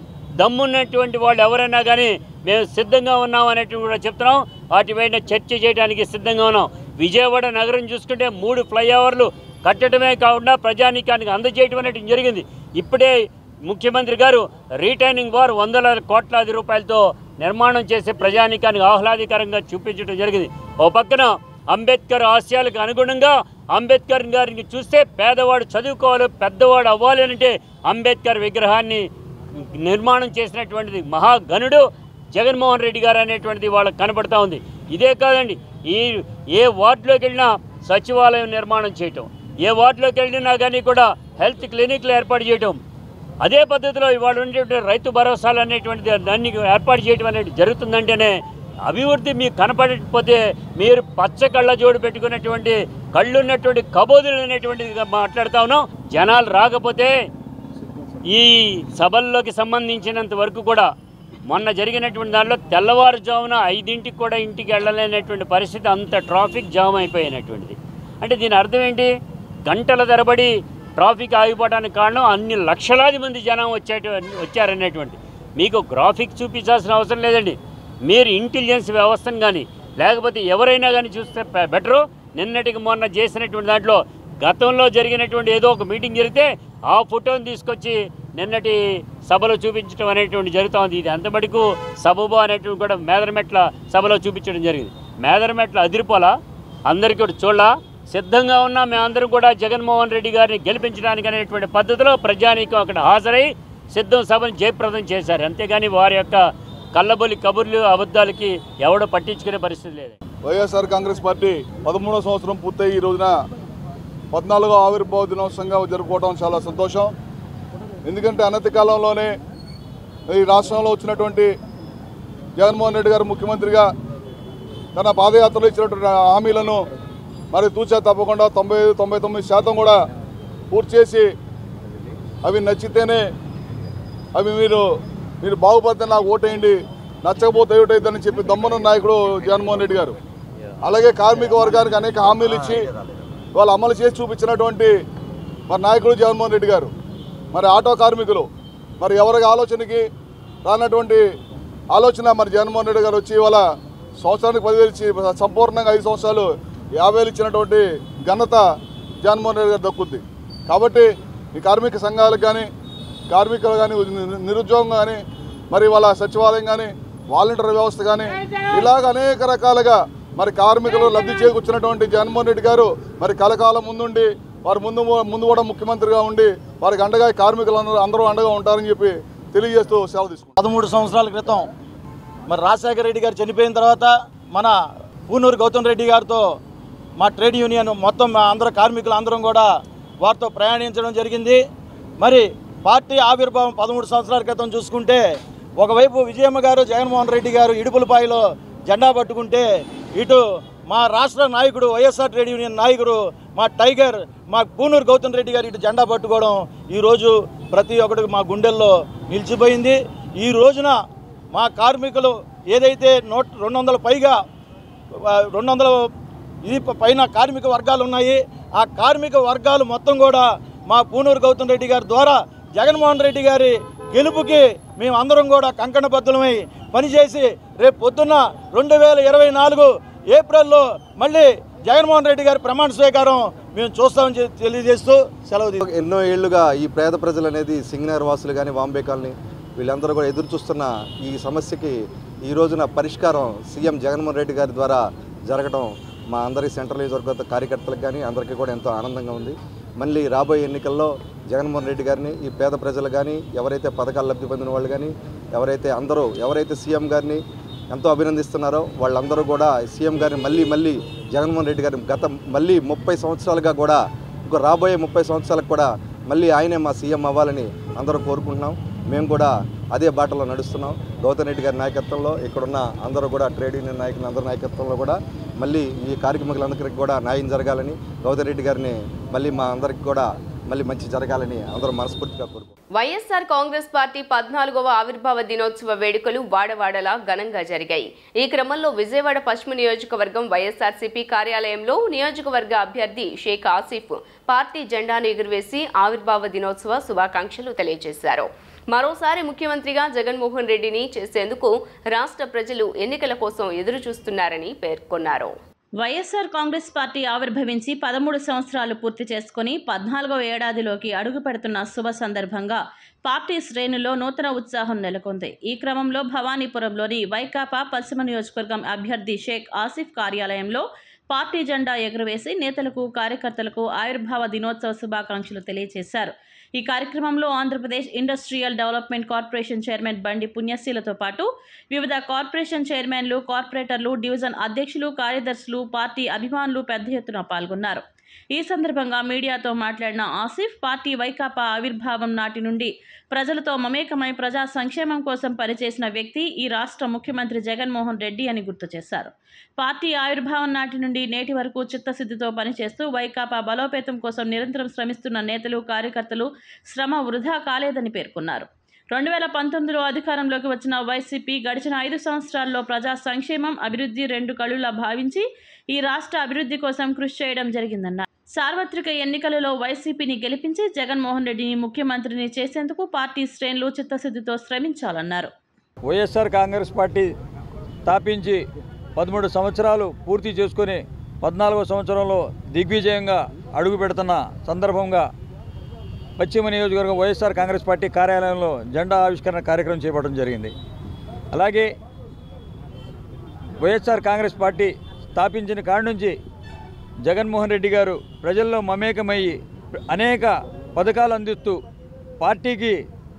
దమ్మున్నటువంటి వాళ్ళు ఎవరైనా కానీ మేము సిద్ధంగా ఉన్నాం అనేటువంటి కూడా చెప్తున్నాం. వాటిపైన చర్చ చేయడానికి సిద్ధంగా ఉన్నాం. విజయవాడ నగరం చూసుకుంటే 3 ఫ్లైఓవర్లు కట్టడమే కాకుండా ప్రజానీకానికి అందజేయడం అనేటువంటి జరిగింది. ఇప్పుడే ముఖ్యమంత్రి గారు రిటైనింగ్ వార్ 100 కోట్లాది రూపాయలతో నిర్మాణం చేసి ప్రజానీకానికి ఆహ్లాదకరంగా చూపించడం జరిగింది. ఓ పక్కన అంబేద్కర్ ఆశయాలకు అనుగుణంగా అంబేద్కర్ గారిని చూస్తే పేదవాడు చదువుకోవాలి, పెద్దవాడు అవ్వాలి అంటే అంబేద్కర్ విగ్రహాన్ని నిర్మాణం చేసినటువంటిది మహాగణుడు జగన్మోహన్ రెడ్డి గారు అనేటువంటిది వాళ్ళకి కనబడతా ఉంది. ఇదే కాదండి, ఏ వార్డులోకి వెళ్ళినా సచివాలయం నిర్మాణం చేయటం, ఏ వార్డులోకి వెళ్ళినా కానీ కూడా హెల్త్ క్లినిక్లు ఏర్పాటు చేయటం, అదే పద్ధతిలో ఇవాళ ఉండేటువంటి రైతు భరోసాలు అనేటువంటిది దాన్ని ఏర్పాటు చేయడం అనేది జరుగుతుందంటేనే అభివృద్ధి మీకు కనపడకపోతే మీరు పచ్చ కళ్ళ జోడు పెట్టుకున్నటువంటి కళ్ళున్నటువంటి కబోదులు అనేటువంటిది మాట్లాడుతూ ఉన్నాం. జనాలు రాకపోతే ఈ సభల్లోకి సంబంధించినంత వరకు కూడా మొన్న జరిగినటువంటి దానిలో తెల్లవారుజామున 5ంటికి కూడా ఇంటికి వెళ్ళలేనటువంటి పరిస్థితి, అంత ట్రాఫిక్ జామ్ అయిపోయినటువంటిది. అంటే దీని అర్థం ఏంటి? గంటల తరబడి ట్రాఫిక్ ఆగిపోవడానికి కారణం అన్ని లక్షలాది మంది జనం వచ్చారనేటువంటి. మీకు గ్రాఫిక్ చూపించాల్సిన అవసరం లేదండి. మీరు ఇంటెలిజెన్స్ వ్యవస్థను కానీ లేకపోతే ఎవరైనా కానీ చూస్తే బెటరు. నిన్నటికి మొన్న చేసినటువంటి దాంట్లో గతంలో జరిగినటువంటి ఏదో ఒక మీటింగ్ జరిగితే ఆ ఫోటోని తీసుకొచ్చి నిన్నటి సభలో చూపించడం అనేటువంటి జరుగుతూ ఉంది. ఇది అంతమటుకు సబబు అనేటువంటి కూడా మేదరమెట్ల సభలో చూపించడం జరిగింది. మేదరమెట్ల అదిరిపోలా, అందరికీ కూడా చూడాల సిద్ధంగా ఉన్న మేమందరం కూడా జగన్మోహన్ రెడ్డి గారిని గెలిపించడానికి అనేటువంటి పద్ధతిలో ప్రజానీకం అక్కడ హాజరై సిద్ధం సభను జయప్రదం చేశారు. అంతేగాని వారి యొక్క కళ్ళబొలి కబుర్లు అబద్ధాలకి ఎవడో పట్టించుకునే పరిస్థితి లేదు. వైఎస్ఆర్ కాంగ్రెస్ పార్టీ 13వ సంవత్సరం పూర్తయి ఈ రోజున 14వ ఆవిర్భావ దినోత్సవంగా జరుపుకోవడం చాలా సంతోషం. ఎందుకంటే అనతి కాలంలోనే ఈ రాష్ట్రంలో వచ్చినటువంటి జగన్మోహన్ రెడ్డి గారు ముఖ్యమంత్రిగా తన పాదయాత్రలో ఇచ్చినటువంటి హామీలను మరి తూచా తప్పకుండా 99% కూడా పూర్తి చేసి అవి నచ్చితేనే అవి మీరు బాగుపడితే నాకు ఓటేయండి, నచ్చకపోతే ఓటేద్దని చెప్పి దమ్మన నాయకుడు జగన్మోహన్ రెడ్డి గారు. అలాగే కార్మిక వర్గానికి అనేక హామీలు ఇచ్చి వాళ్ళు అమలు చేసి చూపించినటువంటి మరి నాయకుడు జగన్మోహన్ రెడ్డి గారు. మరి ఆటో కార్మికులు మరి ఎవరికి ఆలోచనకి రానటువంటి ఆలోచన మరి జగన్మోహన్ రెడ్డి గారు వచ్చి వాళ్ళ సంవత్సరానికి 10,000 ఇచ్చి సంపూర్ణంగా 5 సంవత్సరాలు 50,000 ఇచ్చినటువంటి ఘనత జగన్మోహన్ రెడ్డి గారు దక్కుద్ది. కాబట్టి ఈ కార్మిక సంఘాలకు కానీ కార్మికులు కానీ నిరుద్యోగం కానీ మరి వాళ్ళ సచివాలయం కానీ వాలంటీర్ వ్యవస్థ కానీ ఇలాగ అనేక రకాలుగా మరి కార్మికులు లబ్ధి చేకూర్చినటువంటి జగన్మోహన్ రెడ్డి గారు మరి కలకాలం ముందుండి వారు ముందు కూడా ముఖ్యమంత్రిగా ఉండి వారికి అండగా కార్మికులు అందరూ అండగా ఉంటారని చెప్పి తెలియజేస్తూ సెలవు తీసుకున్నాం. 13 సంవత్సరాల క్రితం మరి రాజశేఖర రెడ్డి గారు చనిపోయిన తర్వాత మన పూనూరు గౌతమ్ రెడ్డి గారితో మా ట్రేడ్ యూనియన్ మొత్తం అందరూ కార్మికులు అందరం కూడా వారితో ప్రయాణించడం జరిగింది. మరి పార్టీ ఆవిర్భావం 13 సంవత్సరాల క్రితం చూసుకుంటే ఒకవైపు విజయమ్మ గారు జగన్మోహన్ రెడ్డి గారు ఇడుపులపాయలో జెండా పట్టుకుంటే, ఇటు మా రాష్ట్ర నాయకుడు వైఎస్ఆర్ ట్రేడ్ యూనియన్ నాయకుడు మా టైగర్ మా పూనూరు గౌతమ్ రెడ్డి గారు ఇటు జెండా పట్టుకోవడం ఈరోజు ప్రతి ఒక్కరికి మా గుండెల్లో నిలిచిపోయింది. ఈ రోజున మా కార్మికులు ఏదైతే 200 పైగా 200 ఈ పైన కార్మిక వర్గాలు ఉన్నాయి. ఆ కార్మిక వర్గాలు మొత్తం కూడా మా పూనూరు గౌతమ్ రెడ్డి గారి ద్వారా జగన్మోహన్ రెడ్డి గారి గెలుపుకి మేము అందరం కూడా కంకణబద్ధులమై పనిచేసి రేపు పొద్దున్న 2024 ఏప్రిల్లో మళ్ళీ జగన్మోహన్ రెడ్డి గారి ప్రమాణ స్వీకారం మేము చూస్తామని తెలియజేస్తూ సెలవు. ఎన్నో ఏళ్లుగా ఈ పేద ప్రజలు అనేది సింగనగర్ వాసులు కానీ వాంబే కాలనీ వీళ్ళందరూ కూడా ఎదురు చూస్తున్న ఈ సమస్యకి ఈ రోజున పరిష్కారం సీఎం జగన్మోహన్ రెడ్డి గారి ద్వారా జరగడం మా అందరి సెంట్రల్ నియోజకవర్గ కార్యకర్తలకు కానీ అందరికీ కూడా ఎంతో ఆనందంగా ఉంది. మళ్ళీ రాబోయే ఎన్నికల్లో జగన్మోహన్ రెడ్డి గారిని ఈ పేద ప్రజలు కానీ ఎవరైతే పథకాలు లబ్ధి పొందిన వాళ్ళు కానీ ఎవరైతే సీఎం గారిని ఎంతో అభినందిస్తున్నారో వాళ్ళందరూ కూడా సీఎం గారిని మళ్ళీ జగన్మోహన్ రెడ్డి గారిని మళ్ళీ 30 సంవత్సరాలుగా కూడా రాబోయే 30 సంవత్సరాలకు కూడా మళ్ళీ ఆయనే మా సీఎం అవ్వాలని అందరూ కోరుకుంటున్నాం. మేము కూడా అదే బాటలో నడుస్తున్నాం. గౌతమ్ రెడ్డి గారి నాయకత్వంలో ఇక్కడున్న అందరూ కూడా ట్రేడ్ యూనియన్ నాయకులు అందరి నాయకత్వంలో కూడా మళ్ళీ ఈ కార్మికులందరికీ కూడా న్యాయం జరగాలని గౌతమ్ రెడ్డి గారిని మళ్ళీ మా అందరికీ కూడా మళ్ళీ మంచి జరగాలని అందరూ మనస్ఫూర్తిగా కోరుకుంటున్నాం. వైఎస్ఆర్ కాంగ్రెస్ పార్టీ 14వ ఆవిర్భావ దినోత్సవ వేడుకలు వాడవాడలా ఘనంగా జరిగాయి. ఈ క్రమంలో విజయవాడ పశ్చిమ నియోజకవర్గం వైఎస్ఆర్సీపీ కార్యాలయంలో నియోజకవర్గ అభ్యర్థి షేక్ ఆసిఫ్ పార్టీ జెండాను ఎగురవేసి ఆవిర్భావ దినోత్సవ శుభాకాంక్షలు తెలియజేశారు. మరోసారి ముఖ్యమంత్రిగా జగన్మోహన్ రెడ్డిని చేసేందుకు రాష్ట్ర ప్రజలు ఎన్నికల కోసం ఎదురు చూస్తున్నారని పేర్కొన్నారు. వైఎస్ఆర్ కాంగ్రెస్ పార్టీ ఆవిర్భవించి 13 సంవత్సరాలు పూర్తి చేసుకుని 14వ ఏడాదిలోకి అడుగు పెడుతున్న శుభ సందర్భంగా పార్టీ శ్రేణుల్లో నూతన ఉత్సాహం నెలకొంది. ఈ క్రమంలో భవానీపురంలోని వైకాపా పశ్చిమ నియోజకవర్గం అభ్యర్థి షేక్ ఆసిఫ్ కార్యాలయంలో పార్టీ జెండా ఎగురవేసి నేతలకు కార్యకర్తలకు ఆవిర్భావ దినోత్సవ శుభాకాంక్షలు తెలియజేశారు. ఈ కార్యక్రమంలో Andhra Pradesh industrial development corporation chairman బండి పుణ్యశీలతో పాటు వివిధ కార్పొరేషన్ చైర్మన్లు, కార్పొరేటర్లు, డివిజన్ అధ్యక్షులు, కార్యదర్శులు, పార్టీ అభిమానులు పెద్ద ఎత్తున పాల్గొన్నారు. ఈ సందర్భంగా మీడియాతో మాట్లాడిన ఆసిఫ్ పార్టీ వైకాపా ఆవిర్భావం నాటి నుండి ప్రజలతో మమేకమై ప్రజా సంక్షేమం కోసం పనిచేసిన వ్యక్తి ఈ రాష్ట్ర ముఖ్యమంత్రి జగన్మోహన్ రెడ్డి అని గుర్తు చేశారు. పార్టీ ఆవిర్భావం నాటి నుండి నేటి వరకు చిత్తశుద్ధితో పనిచేస్తూ వైకాపా బలోపేతం కోసం నిరంతరం శ్రమిస్తున్న నేతలు, కార్యకర్తలు శ్రమ వృధా కాలేదని పేర్కొన్నారు. 2019లో అధికారంలోకి వచ్చిన వైసీపీ గడిచిన 5 సంవత్సరాల్లో ప్రజా సంక్షేమం, అభివృద్ధి రెండు కళ్ళులా భావించి ఈ రాష్ట్ర అభివృద్ధి కోసం కృషి చేయడం జరిగిందన్నారు. సార్వత్రిక ఎన్నికలలో వైసీపీని గెలిపించి జగన్మోహన్ రెడ్డిని ముఖ్యమంత్రిని చేసేందుకు పార్టీ శ్రేణులు చిత్తశుద్ధితో శ్రమించాలన్నారు. వైఎస్ఆర్ కాంగ్రెస్ పార్టీ స్థాపించి 13 సంవత్సరాలు పూర్తి చేసుకుని 14వ సంవత్సరంలో దిగ్విజయంగా అడుగు పెడుతున్న సందర్భంగా పశ్చిమ నియోజకవర్గం వైఎస్ఆర్ కాంగ్రెస్ పార్టీ కార్యాలయంలో జెండా ఆవిష్కరణ కార్యక్రమం చేపట్టడం జరిగింది. అలాగే వైఎస్ఆర్ కాంగ్రెస్ పార్టీ స్థాపించిన కాడి నుంచి జగన్మోహన్ రెడ్డి గారు ప్రజల్లో మమేకమయ్యి అనేక పథకాలు అందిస్తూ పార్టీకి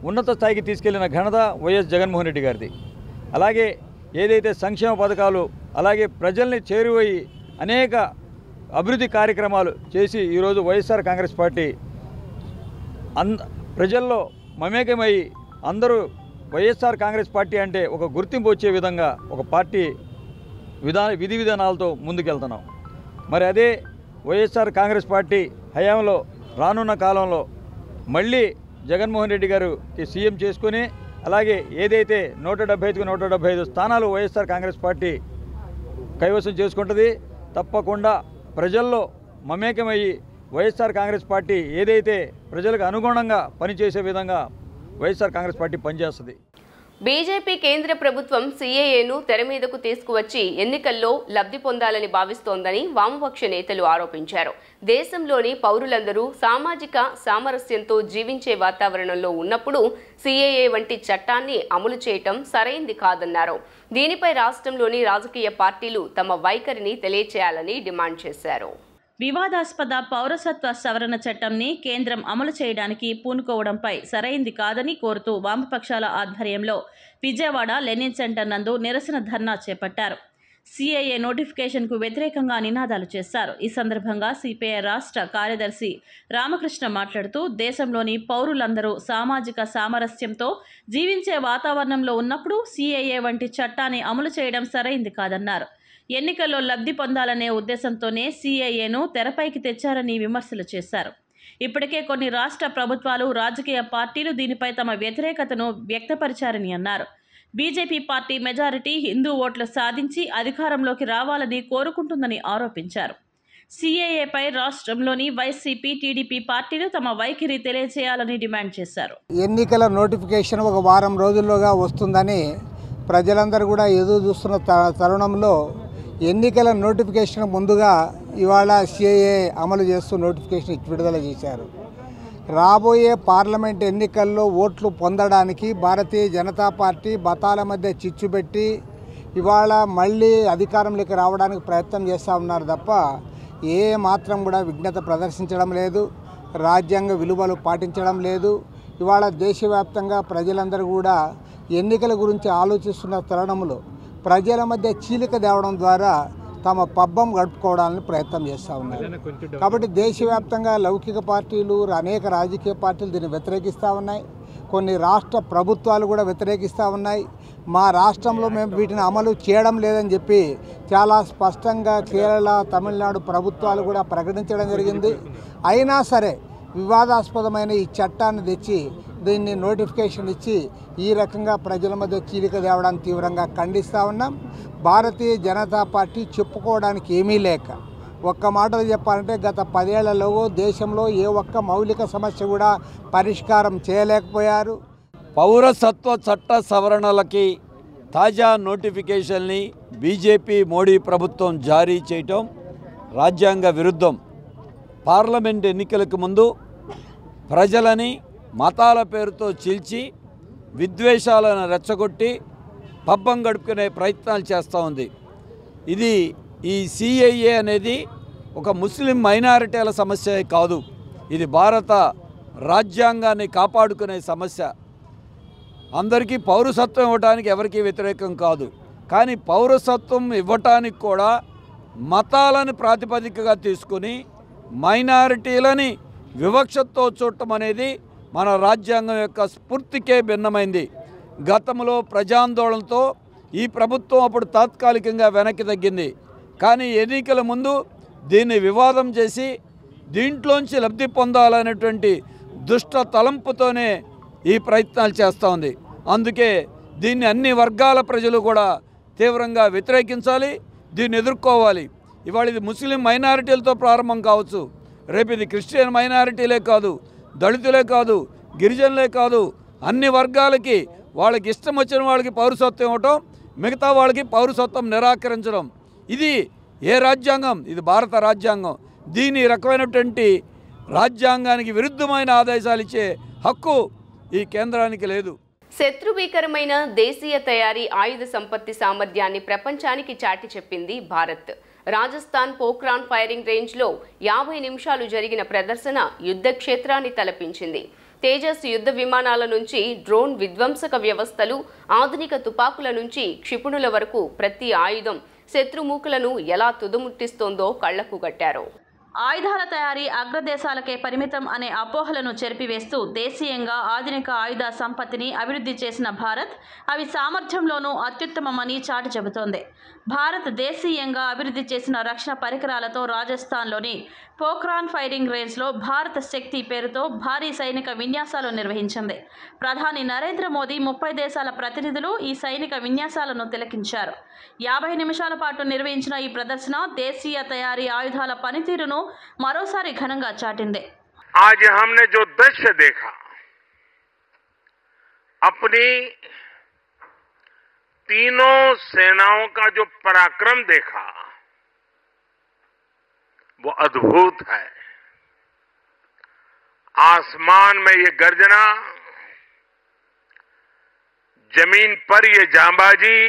ఉన్నత స్థాయికి తీసుకెళ్లిన ఘనత వైఎస్ జగన్మోహన్ రెడ్డి గారిది. అలాగే ఏదైతే సంక్షేమ పథకాలు అలాగే ప్రజల్ని చేరువయ్యి అనేక అభివృద్ధి కార్యక్రమాలు చేసి ఈరోజు వైఎస్ఆర్ కాంగ్రెస్ పార్టీ ప్రజల్లో మమేకమై అందరూ వైఎస్ఆర్ కాంగ్రెస్ పార్టీ అంటే ఒక గుర్తింపు వచ్చే విధంగా ఒక పార్టీ విధి విధానాలతో ముందుకెళ్తున్నాం. మరి అదే వైఎస్ఆర్ కాంగ్రెస్ పార్టీ హయాంలో రానున్న కాలంలో మళ్ళీ జగన్మోహన్ రెడ్డి గారికి సీఎం చేసుకుని అలాగే ఏదైతే 175కు 175 స్థానాలు వైఎస్ఆర్ కాంగ్రెస్ పార్టీ కైవసం చేసుకుంటుంది. తప్పకుండా ప్రజల్లో మమేకమయ్యి వైఎస్ఆర్ కాంగ్రెస్ పార్టీ ఏదైతే ప్రజలకు అనుగుణంగా పనిచేసే విధంగా వైఎస్ఆర్ కాంగ్రెస్ పార్టీ పనిచేస్తుంది. బీజేపీ కేంద్ర ప్రభుత్వం సీఏఏను తెర మీదకు తీసుకువచ్చి ఎన్నికల్లో లబ్ధి పొందాలని భావిస్తోందని వామపక్ష నేతలు ఆరోపించారు. దేశంలోని పౌరులందరూ సామాజిక సామరస్యంతో జీవించే వాతావరణంలో ఉన్నప్పుడు సీఏఏ వంటి చట్టాన్ని అమలు చేయటం సరైంది కాదన్నారు. దీనిపై రాష్ట్రంలోని రాజకీయ పార్టీలు తమ వైఖరిని తెలియచేయాలని డిమాండ్ చేశారు. వివాదాస్పద పౌరసత్వ సవరణ చట్టంని కేంద్రం అమలు చేయడానికి పూనుకోవడంపై సరైంది కాదని కోరుతూ వామపక్షాల ఆధ్వర్యంలో విజయవాడ లెనిన్ సెంటర్ నందు నిరసన ధర్నా చేపట్టారు. సీఏఏ నోటిఫికేషన్కు వ్యతిరేకంగా నినాదాలు చేశారు. ఈ సందర్భంగా సిపిఐ రాష్ట్ర కార్యదర్శి రామకృష్ణ మాట్లాడుతూ దేశంలోని పౌరులందరూ సామాజిక సామరస్యంతో జీవించే వాతావరణంలో ఉన్నప్పుడు సీఏఏ వంటి చట్టాన్ని అమలు చేయడం సరైంది కాదన్నారు. ఎన్నికల్లో లబ్ధి పొందాలనే ఉద్దేశంతోనే సీఏఏను తెరపైకి తెచ్చారని విమర్శలు చేశారు. ఇప్పటికే కొన్ని రాష్ట్ర ప్రభుత్వాలు, రాజకీయ పార్టీలు దీనిపై తమ వ్యతిరేకతను వ్యక్తపరిచారని అన్నారు. బీజేపీ పార్టీ మెజారిటీ హిందూ ఓట్లు సాధించి అధికారంలోకి రావాలని కోరుకుంటుందని ఆరోపించారు. సీఏఏపై రాష్ట్రంలోని వైసీపీ, టీడీపీ పార్టీలు తమ వైఖరి తెలియజేయాలని డిమాండ్ చేశారు. ఎన్నికల నోటిఫికేషన్ ఒక వారం రోజుల్లోగా వస్తుందని ప్రజలందరూ కూడా ఎదురు చూస్తున్న తరుణంలో ఎన్నికల నోటిఫికేషన్ ముందుగా ఇవాళ సీఏఏ అమలు చేస్తూ నోటిఫికేషన్ విడుదల చేశారు. రాబోయే పార్లమెంట్ ఎన్నికల్లో ఓట్లు పొందడానికి భారతీయ జనతా పార్టీ మతాల మధ్య చిచ్చు పెట్టి ఇవాళ మళ్ళీ అధికారంలోకి రావడానికి ప్రయత్నం చేస్తూ ఉన్నారు తప్ప ఏ మాత్రం కూడా విఘ్నత ప్రదర్శించడం లేదు, రాజ్యాంగ విలువలు పాటించడం లేదు. ఇవాళ దేశవ్యాప్తంగా ప్రజలందరూ కూడా ఎన్నికల గురించి ఆలోచిస్తున్న తరుణంలో ప్రజల మధ్య చీలిక తేవడం ద్వారా తమ పబ్బం గడుపుకోవడానికి ప్రయత్నం చేస్తూ ఉన్నారు. కాబట్టి దేశవ్యాప్తంగా లౌకిక పార్టీలు, అనేక రాజకీయ పార్టీలు దీన్ని వ్యతిరేకిస్తూ ఉన్నాయి. కొన్ని రాష్ట్ర ప్రభుత్వాలు కూడా వ్యతిరేకిస్తూ ఉన్నాయి. మా రాష్ట్రంలో మేము వీటిని అమలు చేయడం లేదని చెప్పి చాలా స్పష్టంగా కేరళ, తమిళనాడు ప్రభుత్వాలు కూడా ప్రకటించడం జరిగింది. అయినా సరే వివాదాస్పదమైన ఈ చట్టాన్ని తెచ్చి దీన్ని నోటిఫికేషన్ ఇచ్చి ఈ రకంగా ప్రజల మధ్య చీలిక తేవడాన్ని తీవ్రంగా ఖండిస్తూ ఉన్నాం. భారతీయ జనతా పార్టీ చెప్పుకోవడానికి ఏమీ లేక, ఒక్క మాటలు చెప్పాలంటే గత 10 ఏళ్లలో దేశంలో ఏ ఒక్క మౌలిక సమస్య కూడా పరిష్కారం చేయలేకపోయారు. పౌరసత్వ చట్ట సవరణలకి తాజా నోటిఫికేషన్ని బీజేపీ మోడీ ప్రభుత్వం జారీ చేయటం రాజ్యాంగ విరుద్ధం. పార్లమెంట్ ఎన్నికలకు ముందు ప్రజలని మతాల పేరుతో చీల్చి విద్వేషాలను రెచ్చగొట్టి పబ్బం గడుపుకునే ప్రయత్నాలు చేస్తూ ఉంది. ఇది ఈ సిఐఏ అనేది ఒక ముస్లిం మైనారిటీల సమస్య కాదు, ఇది భారత రాజ్యాంగాన్ని కాపాడుకునే సమస్య. అందరికీ పౌరసత్వం ఇవ్వడానికి ఎవరికీ వ్యతిరేకం కాదు, కానీ పౌరసత్వం ఇవ్వటానికి కూడా మతాలను ప్రాతిపదికగా తీసుకుని మైనారిటీలని వివక్షతో చూడటం అనేది మన రాజ్యాంగం యొక్క స్ఫూర్తికే భిన్నమైంది. గతంలో ప్రజాందోళనతో ఈ ప్రభుత్వం అప్పుడు తాత్కాలికంగా వెనక్కి తగ్గింది, కానీ ఎన్నికల ముందు దీన్ని వివాదం చేసి దీంట్లోంచి లబ్ధి పొందాలనేటువంటి దుష్ట తలంపుతోనే ఈ ప్రయత్నాలు చేస్తూ ఉంది. అందుకే దీన్ని అన్ని వర్గాల ప్రజలు కూడా తీవ్రంగా వ్యతిరేకించాలి, దీన్ని ఎదుర్కోవాలి. ఇవాళ ఇది ముస్లిం మైనారిటీలతో ప్రారంభం కావచ్చు, రేపు ఇది క్రిస్టియన్ మైనారిటీలే కాదు, దళితులే కాదు, గిరిజనులే కాదు, అన్ని వర్గాలకి వాళ్ళకి ఇష్టం వచ్చిన వాళ్ళకి పౌరసత్వం ఇవ్వటం, మిగతా వాళ్ళకి పౌరసత్వం నిరాకరించడం. ఇది ఏ రాజ్యాంగం? ఇది భారత రాజ్యాంగం. దీని రకమైనటువంటి రాజ్యాంగానికి విరుద్ధమైన ఆదేశాలు ఇచ్చే హక్కు ఈ కేంద్రానికి లేదు. శత్రుభీకరమైన దేశీయ తయారీ ఆయుధ సంపత్తి సామర్థ్యాన్ని ప్రపంచానికి చాటి చెప్పింది భారత్. రాజస్థాన్ పోఖ్రాన్ ఫైరింగ్ రేంజ్లో 50 నిమిషాలు జరిగిన ప్రదర్శన యుద్ధ క్షేత్రాన్ని తలపించింది. తేజస్ యుద్ధ విమానాల నుంచి డ్రోన్ విధ్వంసక వ్యవస్థలు, ఆధునిక తుపాకుల నుంచి క్షిపణుల వరకు ప్రతి ఆయుధం శత్రుమూకలను ఎలా తుదముట్టిస్తోందో కళ్లకు కట్టారు. ఆయుధాల తయారీ అగ్రదేశాలకే పరిమితం అనే అపోహలను చెరిపివేస్తూ దేశీయంగా ఆధునిక ఆయుధ సంపత్తిని అభివృద్ధి చేసిన భారత్ అవి సామర్థ్యంలోనూ అత్యుత్తమమని చాటి చెబుతోంది. భారత్ దేశీయంగా అభివృద్ధి చేసిన రక్షణ పరికరాలతో రాజస్థాన్లోని పోఖ్రాన్ ఫైరింగ్ రేంజ్లో భారత శక్తి పేరుతో భారీ సైనిక విన్యాసాలు నిర్వహించింది. ప్రధాని నరేంద్ర మోదీ 30 దేశాల ప్రతినిధులు ఈ సైనిక విన్యాసాలను తిలకించారు. 50 నిమిషాల పాటు నిర్వహించిన ఈ ప్రదర్శన దేశీయ తయారీ ఆయుధాల పనితీరును మరోసారి ఘనంగా చాటింది. आज हमने जो दृश्य देखा, अपनी तीनों सेनाओं का जो पराक्रम देखा, वो अद्भुत है. आसमान में ये गर्जना, जमीन पर ये जांबाजी,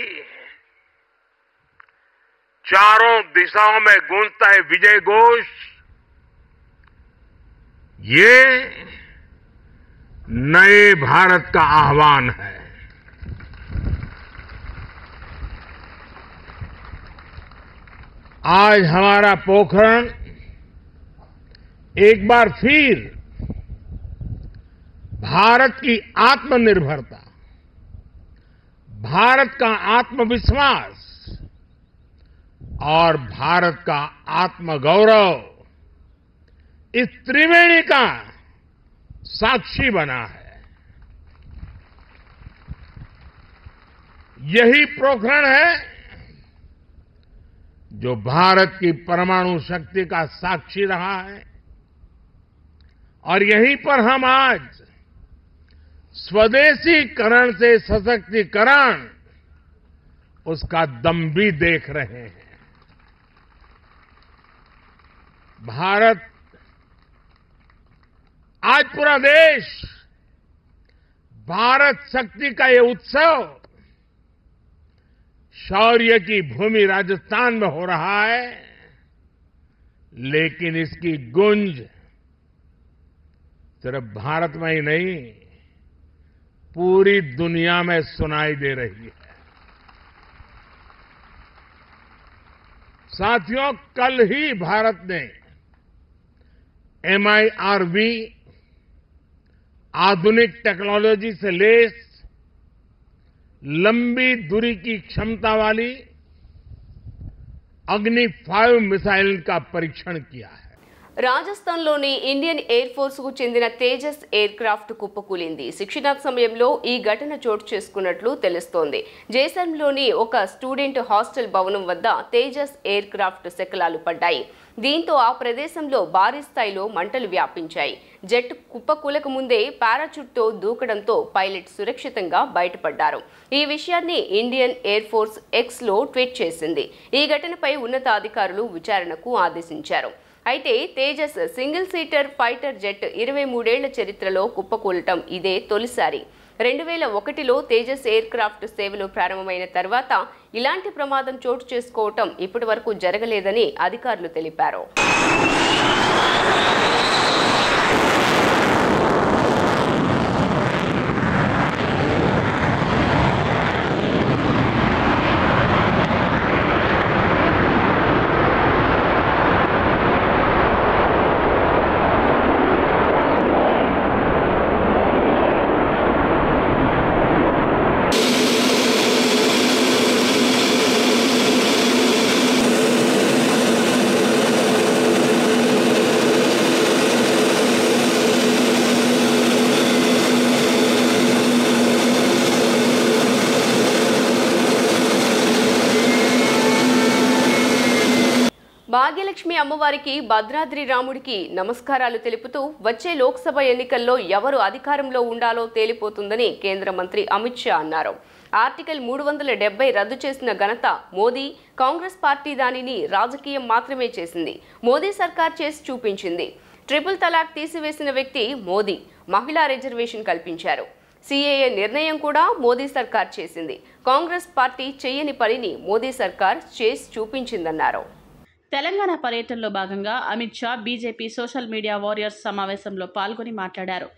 चारों दिशाओं में गूंजता है विजय घोष, ये नए भारत का आह्वान है. आज हमारा पोखरण एक बार फिर भारत की आत्मनिर्भरता, भारत का आत्मविश्वास और भारत का आत्मगौरव इस त्रिवेणी का साक्षी बना है. यही पोखरण है जो भारत की परमाणु शक्ति का साक्षी रहा है और यहीं पर हम आज स्वदेशीकरण से सशक्तिकरण उसका दम भी देख रहे हैं। भारत, आज पूरा देश भारत शक्ति का ये उत्सव शौर्य की भूमि राजस्थान में हो रहा है, लेकिन इसकी गूंज सिर्फ भारत में ही नहीं, पूरी दुनिया में सुनाई दे रही है। साथियों, कल ही भारत ने MIRV आधुनिक टेक्नोलॉजी से लैस लंबी दूरी की क्षमता वाली अग्नि 5 मिसाइल का परीक्षण किया है। రాజస్థాన్లోని ఇండియన్ ఎయిర్ ఫోర్స్కు చెందిన తేజస్ ఎయిర్ క్రాఫ్ట్ కుప్పకూలింది. శిక్షణ సమయంలో ఈ ఘటన చోటు చేసుకున్నట్లు తెలుస్తోంది. జైసల్మర్లోని ఒక స్టూడెంట్ హాస్టల్ భవనం వద్ద తేజస్ ఎయిర్ క్రాఫ్ట్ శకలాలు పడ్డాయి. దీంతో ఆ ప్రదేశంలో భారీ స్థాయిలో మంటలు వ్యాపించాయి. జెట్ కుప్పకూలక ముందే పారాచూట్తో దూకడంతో పైలట్ సురక్షితంగా బయటపడ్డారు. ఈ విషయాన్ని ఇండియన్ ఎయిర్ ఫోర్స్ ఎక్స్లో ట్వీట్ చేసింది. ఈ ఘటనపై ఉన్నతాధికారులు విచారణకు ఆదేశించారు. అయితే Tejas single seater fighter jet 23 ఏళ్ల చరిత్రలో కుప్పకూలటం ఇదే తొలిసారి. 2001లో తేజస్ ఎయిర్ క్రాఫ్ట్ సేవలు ప్రారంభమైన తర్వాత ఇలాంటి ప్రమాదం చోటు చేసుకోవటం ఇప్పటి వరకు జరగలేదని అధికారులు తెలిపారు. భాగ్యలక్ష్మి అమ్మవారికి భద్రాద్రి రాముడికి నమస్కారాలు తెలుపుతూ వచ్చే లోక్సభ ఎన్నికల్లో ఎవరు అధికారంలో ఉండాలో తేలిపోతుందని కేంద్ర మంత్రి అమిత్ షా అన్నారు. ఆర్టికల్ 370 రద్దు చేసిన ఘనత మోదీ, కాంగ్రెస్ పార్టీ దానిని రాజకీయం మాత్రమే చేసింది. మోదీ సర్కార్ చేసి చూపించింది. ట్రిపుల్ తలాక్ తీసివేసిన వ్యక్తి మోదీ. మహిళా రిజర్వేషన్ కల్పించారు. CAA నిర్ణయం కూడా మోదీ సర్కార్ చేసింది. కాంగ్రెస్ పార్టీ చేయని పనిని మోదీ సర్కార్ చేసి చూపించిందన్నారు. తెలంగాణ పర్యటనలో భాగంగా Amit Shah BJP social media warriors సమావేశంలో పాల్గొని మాట్లాడారు.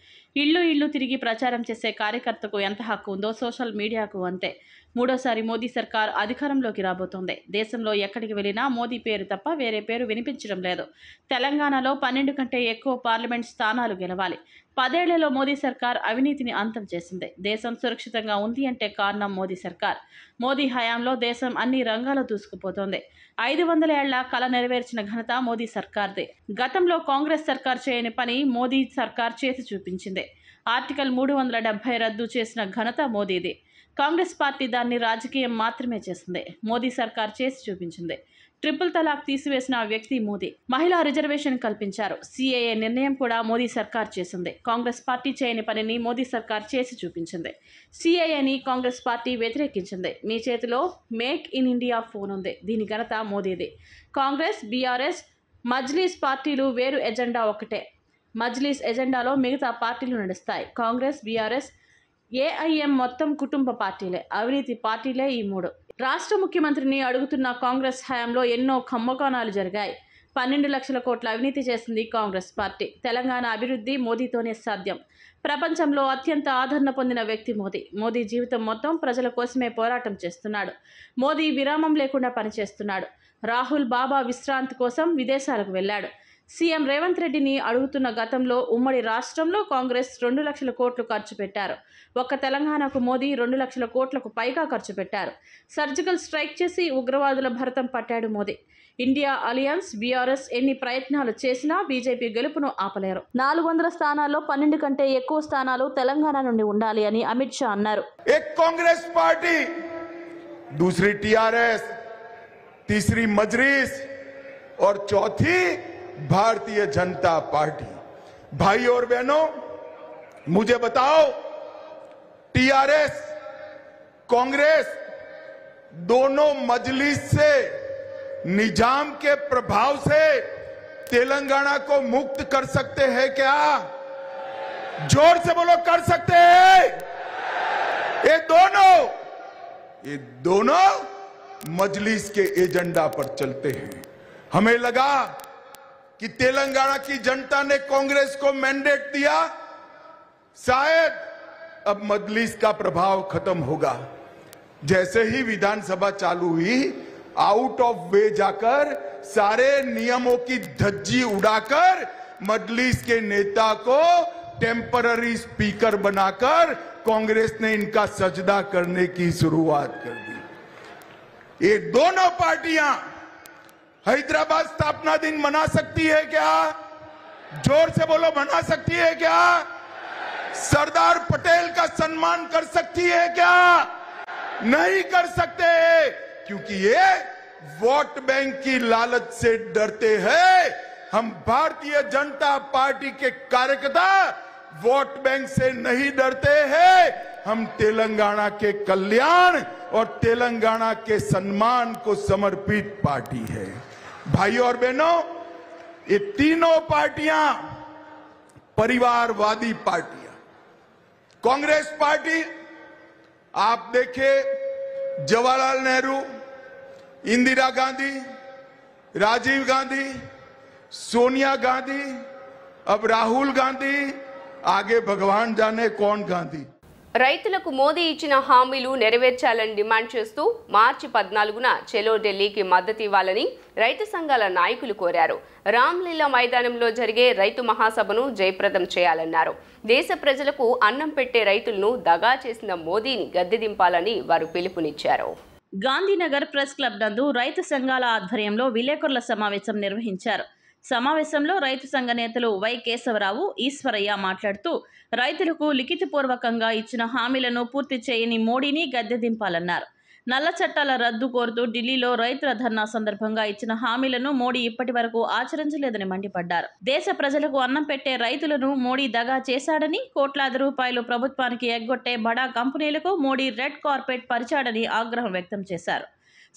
ఇల్లు తిరిగి ప్రచారం చేసే కార్యకర్తకు ఎంత హక్కు ఉందో సోషల్ మీడియాకు అంతే. మూడోసారి మోదీ సర్కార్ అధికారంలోకి రాబోతోంది. దేశంలో ఎక్కడికి వెళ్ళినా మోదీ పేరు తప్ప వేరే పేరు వినిపించడం లేదు. తెలంగాణలో 12 కంటే ఎక్కువ పార్లమెంట్ స్థానాలు గెలవాలి. 10 ఏళ్లలో మోదీ సర్కార్ అవినీతిని అంతం చేసింది. దేశం సురక్షితంగా ఉంది అంటే కారణం మోదీ సర్కార్. మోదీ హయాంలో దేశం అన్ని రంగాల్లో దూసుకుపోతోంది. 500 ఏళ్ల కల నెరవేర్చిన ఘనత మోదీ సర్కార్దే. గతంలో కాంగ్రెస్ సర్కార్ చేయని పని మోదీ సర్కార్ చేసి చూపించింది. ఆర్టికల్ 370 రద్దు చేసిన ఘనత మోదీది. కాంగ్రెస్ పార్టీ దాన్ని రాజకీయం మాత్రమే చేసింది. మోదీ సర్కార్ చేసి చూపించింది. ట్రిపుల్ తలాక్ తీసివేసిన వ్యక్తి మోదీ. మహిళా రిజర్వేషన్ కల్పించారు. CAA నిర్ణయం కూడా మోదీ సర్కార్ చేసింది. కాంగ్రెస్ పార్టీ చేయని పనిని మోదీ సర్కార్ చేసి చూపించింది. CAAని కాంగ్రెస్ పార్టీ వ్యతిరేకించింది. మీ చేతిలో మేక్ ఇన్ ఇండియా ఫోన్ ఉంది. దీని ఘనత మోదీది. కాంగ్రెస్, BRS, మజ్లీస్ పార్టీలు వేరు, ఎజెండా ఒకటే. మజ్లీస్ ఎజెండాలో మిగతా పార్టీలు నడుస్తాయి. కాంగ్రెస్, BRS, AIM మొత్తం కుటుంబ పార్టీలే, అవినీతి పార్టీలే ఈ 3. రాష్ట్ర ముఖ్యమంత్రిని అడుగుతున్న కాంగ్రెస్ హయాంలో ఎన్నో కుంభకోణాలు జరిగాయి. 12 లక్షల కోట్ల అవినీతి చేసింది కాంగ్రెస్ పార్టీ. తెలంగాణ అభివృద్ధి మోదీతోనే సాధ్యం. ప్రపంచంలో అత్యంత ఆదరణ పొందిన వ్యక్తి మోదీ. మోదీ జీవితం మొత్తం ప్రజల కోసమే పోరాటం చేస్తున్నాడు. మోదీ విరామం లేకుండా పనిచేస్తున్నాడు. రాహుల్ బాబా విశ్రాంతి కోసం విదేశాలకు వెళ్ళాడు. సీఎం రేవంత్ రెడ్డిని అడుగుతున్న గతంలో ఉమ్మడి రాష్ట్రంలో కాంగ్రెస్ 2 లక్షల కోట్లు ఖర్చు పెట్టారు. ఒక్క తెలంగాణకు మోదీ 2 లక్షల కోట్లకు పైగా ఖర్చు పెట్టారు. సర్జికల్ స్ట్రైక్ చేసి ఉగ్రవాదుల భరతం పట్టాడు మోదీ. ఇండియా అలయన్స్, BRS ఎన్ని ప్రయత్నాలు చేసినా బీజేపీ గెలుపును ఆపలేరు. 400 స్థానాల్లో 12 కంటే ఎక్కువ స్థానాలు తెలంగాణ నుండి ఉండాలి అని అమిత్ షా అన్నారు. కాంగ్రెస్ పార్టీ दूसरी टीआरएस, तीसरी मजलिस और चौथी भारतीय जनता पार्टी। भाई और बहनों, मुझे बताओ, टीआरएस, कांग्रेस दोनों मजलिस से, निजाम के प्रभाव से तेलंगाना को मुक्त कर सकते हैं क्या? जोर से बोलो, कर सकते हैं? ये दोनों मजलिस के एजेंडा पर चलते हैं। हमें लगा कि तेलंगाना की जनता ने कांग्रेस को मैंडेट दिया, शायद अब मजलिस का प्रभाव खत्म होगा। जैसे ही विधानसभा चालू हुई, आउट ऑफ वे जाकर सारे नियमों की धज्जी उड़ाकर मजलिस के नेता को टेम्पररी स्पीकर बनाकर कांग्रेस ने इनका सजदा करने की शुरुआत कर दी। ये दोनों पार्टियां हैदराबाद स्थापना दिन मना सकती है क्या? जोर से बोलो, मना सकती है क्या? सरदार पटेल का सम्मान कर सकती है क्या? नहीं कर सकते, क्योंकि ये वोट बैंक की लालच से डरते हैं। हम भारतीय जनता पार्टी के कार्यकर्ता वोट बैंक से नहीं डरते हैं। हम तेलंगाना के कल्याण और तेलंगाना के सम्मान को समर्पित पार्टी है। भाई और बहनों, ये तीनों पार्टियां परिवारवादी पार्टियां। कांग्रेस पार्टी, आप देखिए, जवाहरलाल नेहरू, इंदिरा गांधी, राजीव गांधी, सोनिया गांधी, अब राहुल गांधी, आगे भगवान जाने कौन गांधी। రైతులకు మోదీ ఇచ్చిన హామీలు నెరవేర్చాలని డిమాండ్ చేస్తూ మార్చి 14న చెలో ఢిల్లీకి మద్దతు ఇవ్వాలని రైతు సంఘాల నాయకులు కోరారు. రామ్లీలా మైదానంలో జరిగే రైతు మహాసభను జయప్రదం చేయాలన్నారు. దేశ ప్రజలకు అన్నం పెట్టే రైతులను దగా చేసిన మోదీని గద్దె దింపాలని వారు పిలుపునిచ్చారు. గాంధీనగర్ ప్రెస్ క్లబ్ నందు రైతు సంఘాల ఆధ్వర్యంలో విలేకరుల సమావేశం నిర్వహించారు. సమావేశంలో రైతు సంఘ నేతలు వై కేశవరావు, ఈశ్వరయ్య మాట్లాడుతూ రైతులకు లిఖితపూర్వకంగా ఇచ్చిన హామీలను పూర్తి చేయని మోడీని గద్దె దింపాలన్నారు. నల్ల చట్టాల రద్దు కోరుతూ ఢిల్లీలో రైతుల ధర్నా సందర్భంగా ఇచ్చిన హామీలను మోడీ ఇప్పటి వరకు ఆచరించలేదని మండిపడ్డారు. దేశ ప్రజలకు అన్నం పెట్టే రైతులను మోడీ దగా చేశాడని, కోట్లాది రూపాయలు ప్రభుత్వానికి ఎగ్గొట్టే బడా కంపెనీలకు మోడీ రెడ్ కార్పెట్ పరిచాడని ఆగ్రహం వ్యక్తం చేశారు.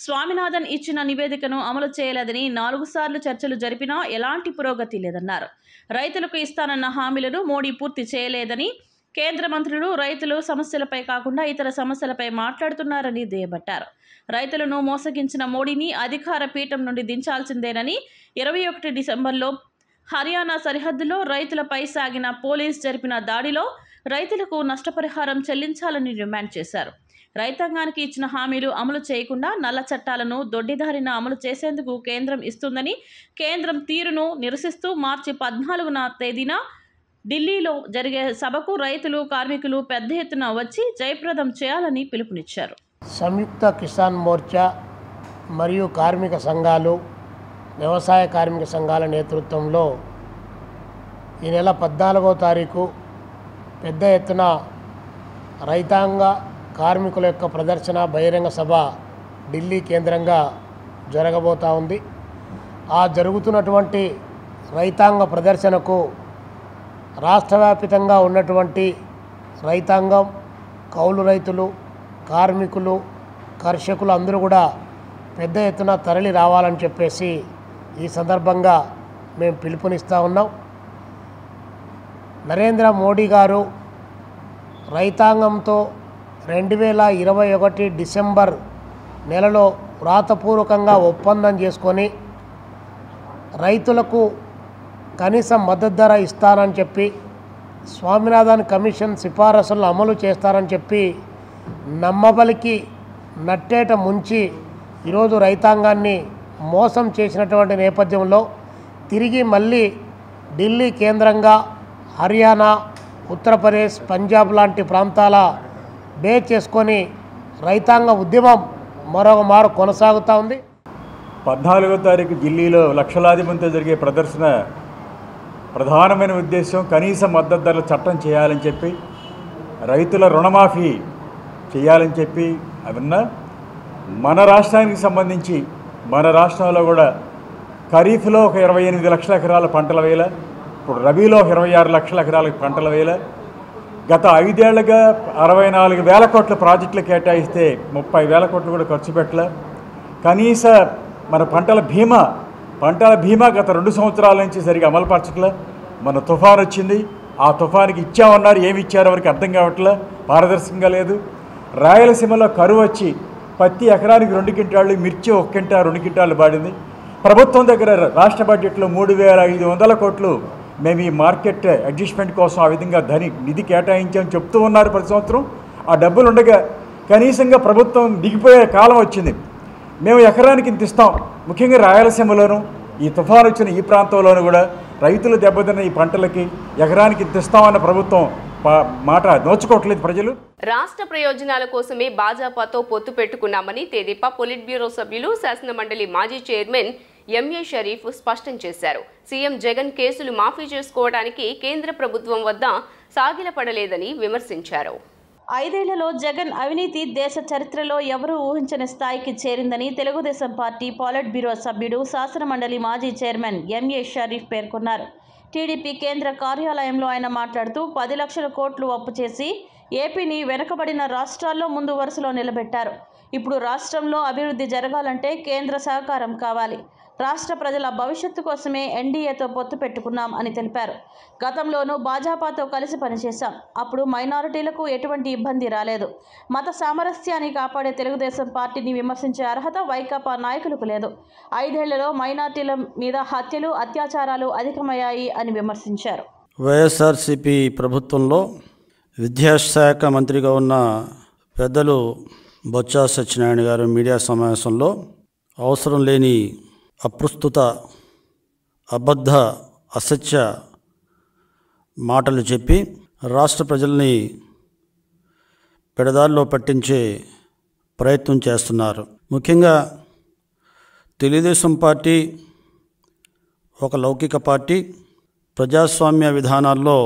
స్వామినాథన్ ఇచ్చిన నివేదికను అమలు చేయలేదని 4 సార్లు చర్చలు జరిపినా ఎలాంటి పురోగతి లేదన్నారు. రైతులకు ఇస్తానన్న హామీలను మోడీ పూర్తి చేయలేదని, కేంద్ర మంత్రులు రైతులు సమస్యలపై కాకుండా ఇతర సమస్యలపై మాట్లాడుతున్నారని దుయ్యబట్టారు. రైతులను మోసగించిన మోడీని అధికార పీఠం నుండి దించాల్సిందేనని 21 డిసెంబర్లో హర్యానా సరిహద్దులో రైతులపై సాగిన పోలీస్ జరిపిన దాడిలో రైతులకు నష్టపరిహారం చెల్లించాలని డిమాండ్ చేశారు. రైతాంగానికి ఇచ్చిన హామీలు అమలు చేయకుండా నల్ల చట్టాలను దొడ్డిదారిన అమలు చేసేందుకు కేంద్రం ఇస్తుందని, కేంద్రం తీరును నిరసిస్తూ మార్చి 14న తేదీన ఢిల్లీలో జరిగే సభకు రైతులు, కార్మికులు పెద్ద ఎత్తున వచ్చి జయప్రదం చేయాలని పిలుపునిచ్చారు. సంయుక్త కిసాన్ మోర్చా మరియు కార్మిక సంఘాలు, వ్యవసాయ కార్మిక సంఘాల నేతృత్వంలో ఈ నెల 14వ తారీఖు పెద్ద ఎత్తున రైతాంగ కార్మికుల యొక్క ప్రదర్శన బహిరంగ సభ ఢిల్లీ కేంద్రంగా జరగబోతూ ఉంది. ఆ జరుగుతున్నటువంటి రైతాంగ ప్రదర్శనకు రాష్ట్రవ్యాప్తంగా ఉన్నటువంటి రైతాంగం, కౌలు రైతులు, కార్మికులు, కర్షకులు అందరూ కూడా పెద్ద ఎత్తున తరలి రావాలని చెప్పేసి ఈ సందర్భంగా మేము పిలుపునిస్తూ ఉన్నాం. నరేంద్ర మోడీ గారు రైతాంగంతో 2021 డిసెంబర్ నెలలో వ్రాతపూర్వకంగా ఒప్పందం చేసుకొని రైతులకు కనీస మద్దతు ధర ఇస్తానని చెప్పి, స్వామినాథన్ కమిషన్ సిఫారసులను అమలు చేస్తారని చెప్పి నమ్మబలికి నట్టేట ముంచి ఈరోజు రైతాంగాన్ని మోసం చేసినటువంటి నేపథ్యంలో తిరిగి మళ్ళీ ఢిల్లీ కేంద్రంగా హర్యానా, ఉత్తరప్రదేశ్, పంజాబ్ లాంటి ప్రాంతాల బేస్ చేసుకొని రైతాంగ ఉద్యమం మరొక మారు కొనసాగుతూ ఉంది. 14వ తారీఖు ఢిల్లీలో లక్షలాది మందితో జరిగే ప్రదర్శన ప్రధానమైన ఉద్దేశం కనీస మద్దతు ధరల చట్టం చేయాలని చెప్పి, రైతుల రుణమాఫీ చేయాలని చెప్పి అవన్నా మన రాష్ట్రానికి సంబంధించి మన రాష్ట్రంలో కూడా ఖరీఫ్లో ఒక 28 లక్షల ఎకరాల పంటల వేల, ఇప్పుడు రబీలో 26 లక్షల ఎకరాల పంటల వేల, గత 5 ఏళ్లుగా 64,000 కోట్ల ప్రాజెక్టులు కేటాయిస్తే 30,000 కోట్లు కూడా ఖర్చు పెట్టలే. కనీస మన పంటల బీమా గత 2 సంవత్సరాల నుంచి సరిగా అమలుపరచట్లే. మన తుఫాను వచ్చింది, ఆ తుఫానికి ఇచ్చామన్నారు, ఏమి ఇచ్చారో వరకు అర్థం కావట్లే, పారదర్శకంగా లేదు. రాయలసీమలో కరువు వచ్చి పత్తి ఎకరానికి 2 క్వింటాళ్ళు, మిర్చి 1 క్వింటా 2 క్వింటాళ్ళు పడింది. ప్రభుత్వం దగ్గర రాష్ట్ర బడ్జెట్లో 3,500 కోట్లు మేము ఈ మార్కెట్ అడ్జస్ట్మెంట్ కోసం ఆ విధంగా నిధి కేటాయించామని చెప్తూ ఉన్నారు ప్రతి సంవత్సరం. ఆ డబ్బులు ఉండగా కనీసంగా ప్రభుత్వం దిగిపోయే కాలం వచ్చింది. మేము ఎకరానికి ఇంత ఇస్తాం, ముఖ్యంగా రాయలసీమలోను ఈ తుఫాను వచ్చిన ఈ ప్రాంతంలోనూ కూడా రైతులు దెబ్బతిన్న ఈ పంటలకి ఎకరానికి ఇంత ఇస్తామన్న ప్రభుత్వం మాట నోచుకోవట్లేదు ప్రజలు. రాష్ట్ర ప్రయోజనాల కోసమే భాజపాతో పొత్తు పెట్టుకున్నామని తెదేపా పొలిట్ బ్యూరో సభ్యులు, శాసనమండలి మాజీ చైర్మన్ ఎంఏ షరీఫ్ స్పష్టం చేశారు. సీఎం జగన్ కేసులు మాఫీ చేసుకోవడానికి కేంద్ర ప్రభుత్వం వద్ద సాగిలపడలేదని విమర్శించారు. 5 ఏళ్లలో జగన్ అవినీతి దేశ చరిత్రలో ఎవరూ ఊహించని స్థాయికి చేరిందని తెలుగుదేశం పార్టీ పొలిట్ బ్యూరో సభ్యుడు, శాసనమండలి మాజీ చైర్మన్ ఎంఏ షరీఫ్ పేర్కొన్నారు. టీడీపీ కేంద్ర కార్యాలయంలో ఆయన మాట్లాడుతూ 10 లక్షల కోట్లు అప్పు చేసి ఏపీని వెనుకబడిన రాష్ట్రాల్లో ముందు వరుసలో నిలబెట్టారు. ఇప్పుడు రాష్ట్రంలో అభివృద్ధి జరగాలంటే కేంద్ర సహకారం కావాలి. రాష్ట్ర ప్రజల భవిష్యత్తు కోసమే ఎన్డీఏతో పొత్తు పెట్టుకున్నాం అని తెలిపారు. గతంలోనూ భాజపాతో కలిసి పనిచేశాం, అప్పుడు మైనారిటీలకు ఎటువంటి ఇబ్బంది రాలేదు. మత సామరస్యాన్ని కాపాడే తెలుగుదేశం పార్టీని విమర్శించే అర్హత వైకాపా నాయకులకు లేదు. 5 ఏళ్లలో మైనారిటీల మీద హత్యలు, అత్యాచారాలు అధికమయ్యాయి అని విమర్శించారు. వైఎస్ఆర్సీపీ ప్రభుత్వంలో విద్యాశాఖ మంత్రిగా ఉన్న పెద్దలు బొత్స సత్యనారాయణ గారు మీడియా సమావేశంలో అవసరం లేని అప్రస్తుత, అబద్ధ, అసత్య మాటలు చెప్పి రాష్ట్ర ప్రజల్ని పెడదారిలో పట్టించే ప్రయత్నం చేస్తున్నారు. ముఖ్యంగా తెలుగుదేశం పార్టీ ఒక లౌకిక పార్టీ, ప్రజాస్వామ్య విధానాల్లో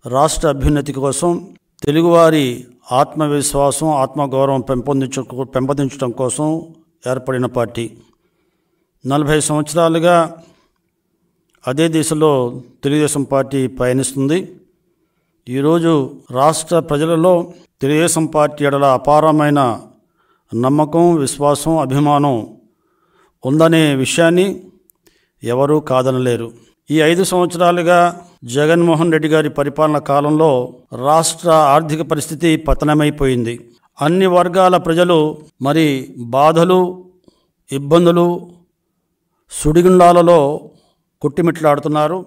రాష్ట్ర అభ్యున్నతి కోసం, తెలుగువారి ఆత్మవిశ్వాసం, ఆత్మగౌరవం పెంపొందించడం కోసం ఏర్పడిన పార్టీ. 40 సంవత్సరాలుగా అదే దిశలో తెలుగుదేశం పార్టీ పయనిస్తుంది. ఈరోజు రాష్ట్ర ప్రజలలో తెలుగుదేశం పార్టీ ఎడల అపారమైన నమ్మకం, విశ్వాసం, అభిమానం ఉందనే విషయాన్ని ఎవరూ కాదనలేరు. ఈ 5 సంవత్సరాలుగా జగన్మోహన్ రెడ్డి గారి పరిపాలన కాలంలో రాష్ట్ర ఆర్థిక పరిస్థితి పతనమైపోయింది. అన్ని వర్గాల ప్రజలు మరి బాధలు, ఇబ్బందులు, సుడిగుండాలలో కొట్టిమిట్లాడుతున్నారు.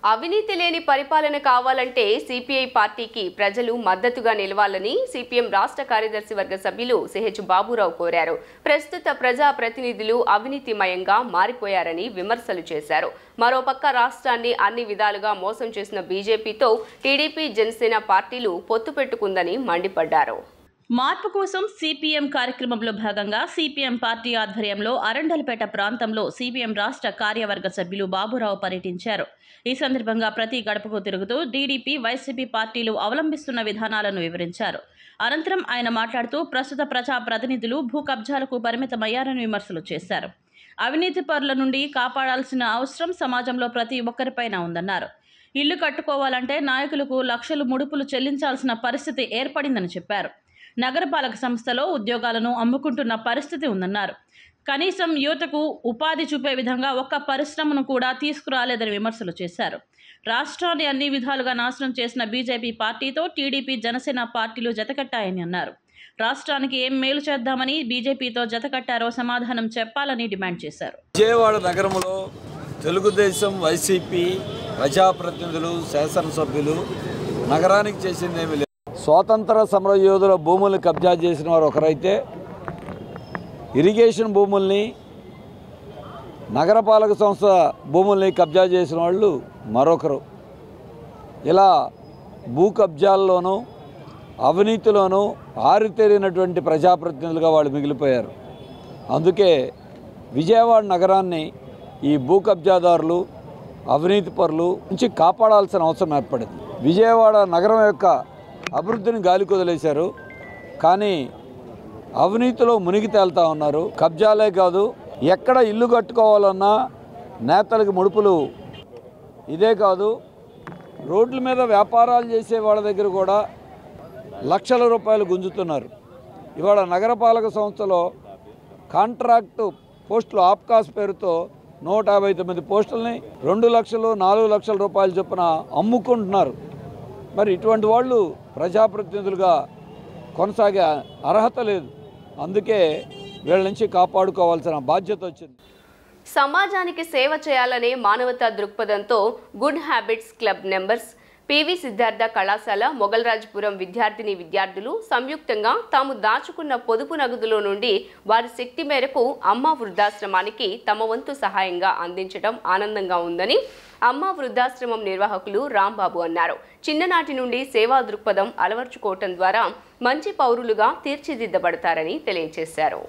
అవినీతి లేని పరిపాలన కావాలంటే సిపిఐ పార్టీకి ప్రజలు మద్దతుగా నిలవాలని సిపిఎం రాష్ట్ర కార్యదర్శి వర్గ సభ్యులు సిహెచ్ బాబురావు కోరారు. ప్రస్తుత ప్రజా ప్రతినిధులు అవినీతిమయంగా మారిపోయారని విమర్శలు చేశారు. మరోపక్క రాష్ట్రాన్ని అన్ని విధాలుగా మోసం చేసిన బీజేపీతో టీడీపీ, జనసేన పార్టీలు పొత్తు పెట్టుకుందని మండిపడ్డారు. మార్పు కోసం సిపిఎం కార్యక్రమంలో భాగంగా సిపిఎం పార్టీ ఆధ్వర్యంలో అరండల్పేట ప్రాంతంలో సిపిఎం రాష్ట్ర కార్యవర్గ సభ్యులు బాబురావు పర్యటించారు. ఈ సందర్భంగా ప్రతి గడపకు తిరుగుతూ టీడీపీ, వైసీపీ పార్టీలు అవలంబిస్తున్న విధానాలను వివరించారు. అనంతరం ఆయన మాట్లాడుతూ ప్రస్తుత ప్రజా ప్రతినిధులు భూ కబ్జాలకు పరిమితమయ్యారని విమర్శలు చేశారు. అవినీతి పరుల నుండి కాపాడాల్సిన అవసరం సమాజంలో ప్రతి ఒక్కరిపైన ఉందన్నారు. ఇల్లు కట్టుకోవాలంటే నాయకులకు లక్షలు ముడుపులు చెల్లించాల్సిన పరిస్థితి ఏర్పడిందని చెప్పారు. నగరపాలక సంస్థలో ఉద్యోగాలను అమ్ముకుంటున్న పరిస్థితి ఉందన్నారు. కనీసం యువతకు ఉపాధి చూపే విధంగా ఒక్క పరిశ్రమను కూడా తీసుకురాలేదని విమర్శలు చేశారు. రాష్ట్రాన్ని అన్ని విధాలుగా నాశనం చేసిన బీజేపీ పార్టీతో టీడీపీ, జనసేన పార్టీలు జతకట్టాయని అన్నారు. రాష్ట్రానికి ఏం మేలు చేద్దామని బీజేపీతో జతకట్టారో సమాధానం చెప్పాలని డిమాండ్ చేశారు. విజయవాడ నగరంలో తెలుగుదేశం, వైసీపీ ప్రజాప్రతినిధులు, శాసనసభ్యులు నగరానికి చేసిందేమీ లేదు. స్వాతంత్ర సమరయోధుల భూముల్ని కబ్జా చేసిన వారు ఒకరైతే, ఇరిగేషన్ భూముల్ని, నగరపాలక సంస్థ భూముల్ని కబ్జా చేసిన వాళ్ళు మరొకరు. ఇలా భూ కబ్జాల్లోనూ అవినీతిలోనూ ఆరితేరినటువంటి ప్రజాప్రతినిధులుగా వాళ్ళు మిగిలిపోయారు. అందుకే విజయవాడ నగరాన్ని ఈ భూ కబ్జాదారులు, అవినీతి పరులు నుంచి కాపాడాల్సిన అవసరం ఏర్పడింది. విజయవాడ నగరం యొక్క అభివృద్ధిని గాలి కుదిలేశారు. కానీ అవినీతిలో మునిగి తేలుతా ఉన్నారు. కబ్జాలే కాదు, ఎక్కడ ఇల్లు కట్టుకోవాలన్నా నేతలకు ముడుపులు. ఇదే కాదు, రోడ్ల మీద వ్యాపారాలు చేసే వాళ్ళ దగ్గర కూడా లక్షల రూపాయలు గుంజుతున్నారు. ఇవాళ నగరపాలక సంస్థలో కాంట్రాక్టు పోస్టులు ఆప్కాస్ పేరుతో 159 పోస్టులని 2 లక్షలు 4 లక్షల రూపాయల చొప్పున అమ్ముకుంటున్నారు. మరి ఇటువంటి వాళ్ళు ప్రజాప్రతినిధులుగా కొనసాగే అర్హత లేదు. అందుకే వీళ్ళ నుంచి కాపాడుకోవాల్సిన బాధ్యత వచ్చింది. సమాజానికి సేవ చేయాలనే మానవతా దృక్పథంతో good habits club members PV Siddhartha కళాశాల మొగల్రాజ్పురం విద్యార్థిని విద్యార్థులు సంయుక్తంగా తాము దాచుకున్న పొదుపు నగదులో నుండి వారి శక్తి మేరకు అమ్మ వృద్ధాశ్రమానికి తమ వంతు సహాయంగా అందించడం ఆనందంగా ఉందని అమ్మ వృద్ధాశ్రమం నిర్వాహకులు రాంబాబు అన్నారు. చిన్ననాటి నుండి సేవా దృక్పథం అలవర్చుకోవటం ద్వారా మంచి పౌరులుగా తీర్చిదిద్దబడతారని తెలియజేశారు.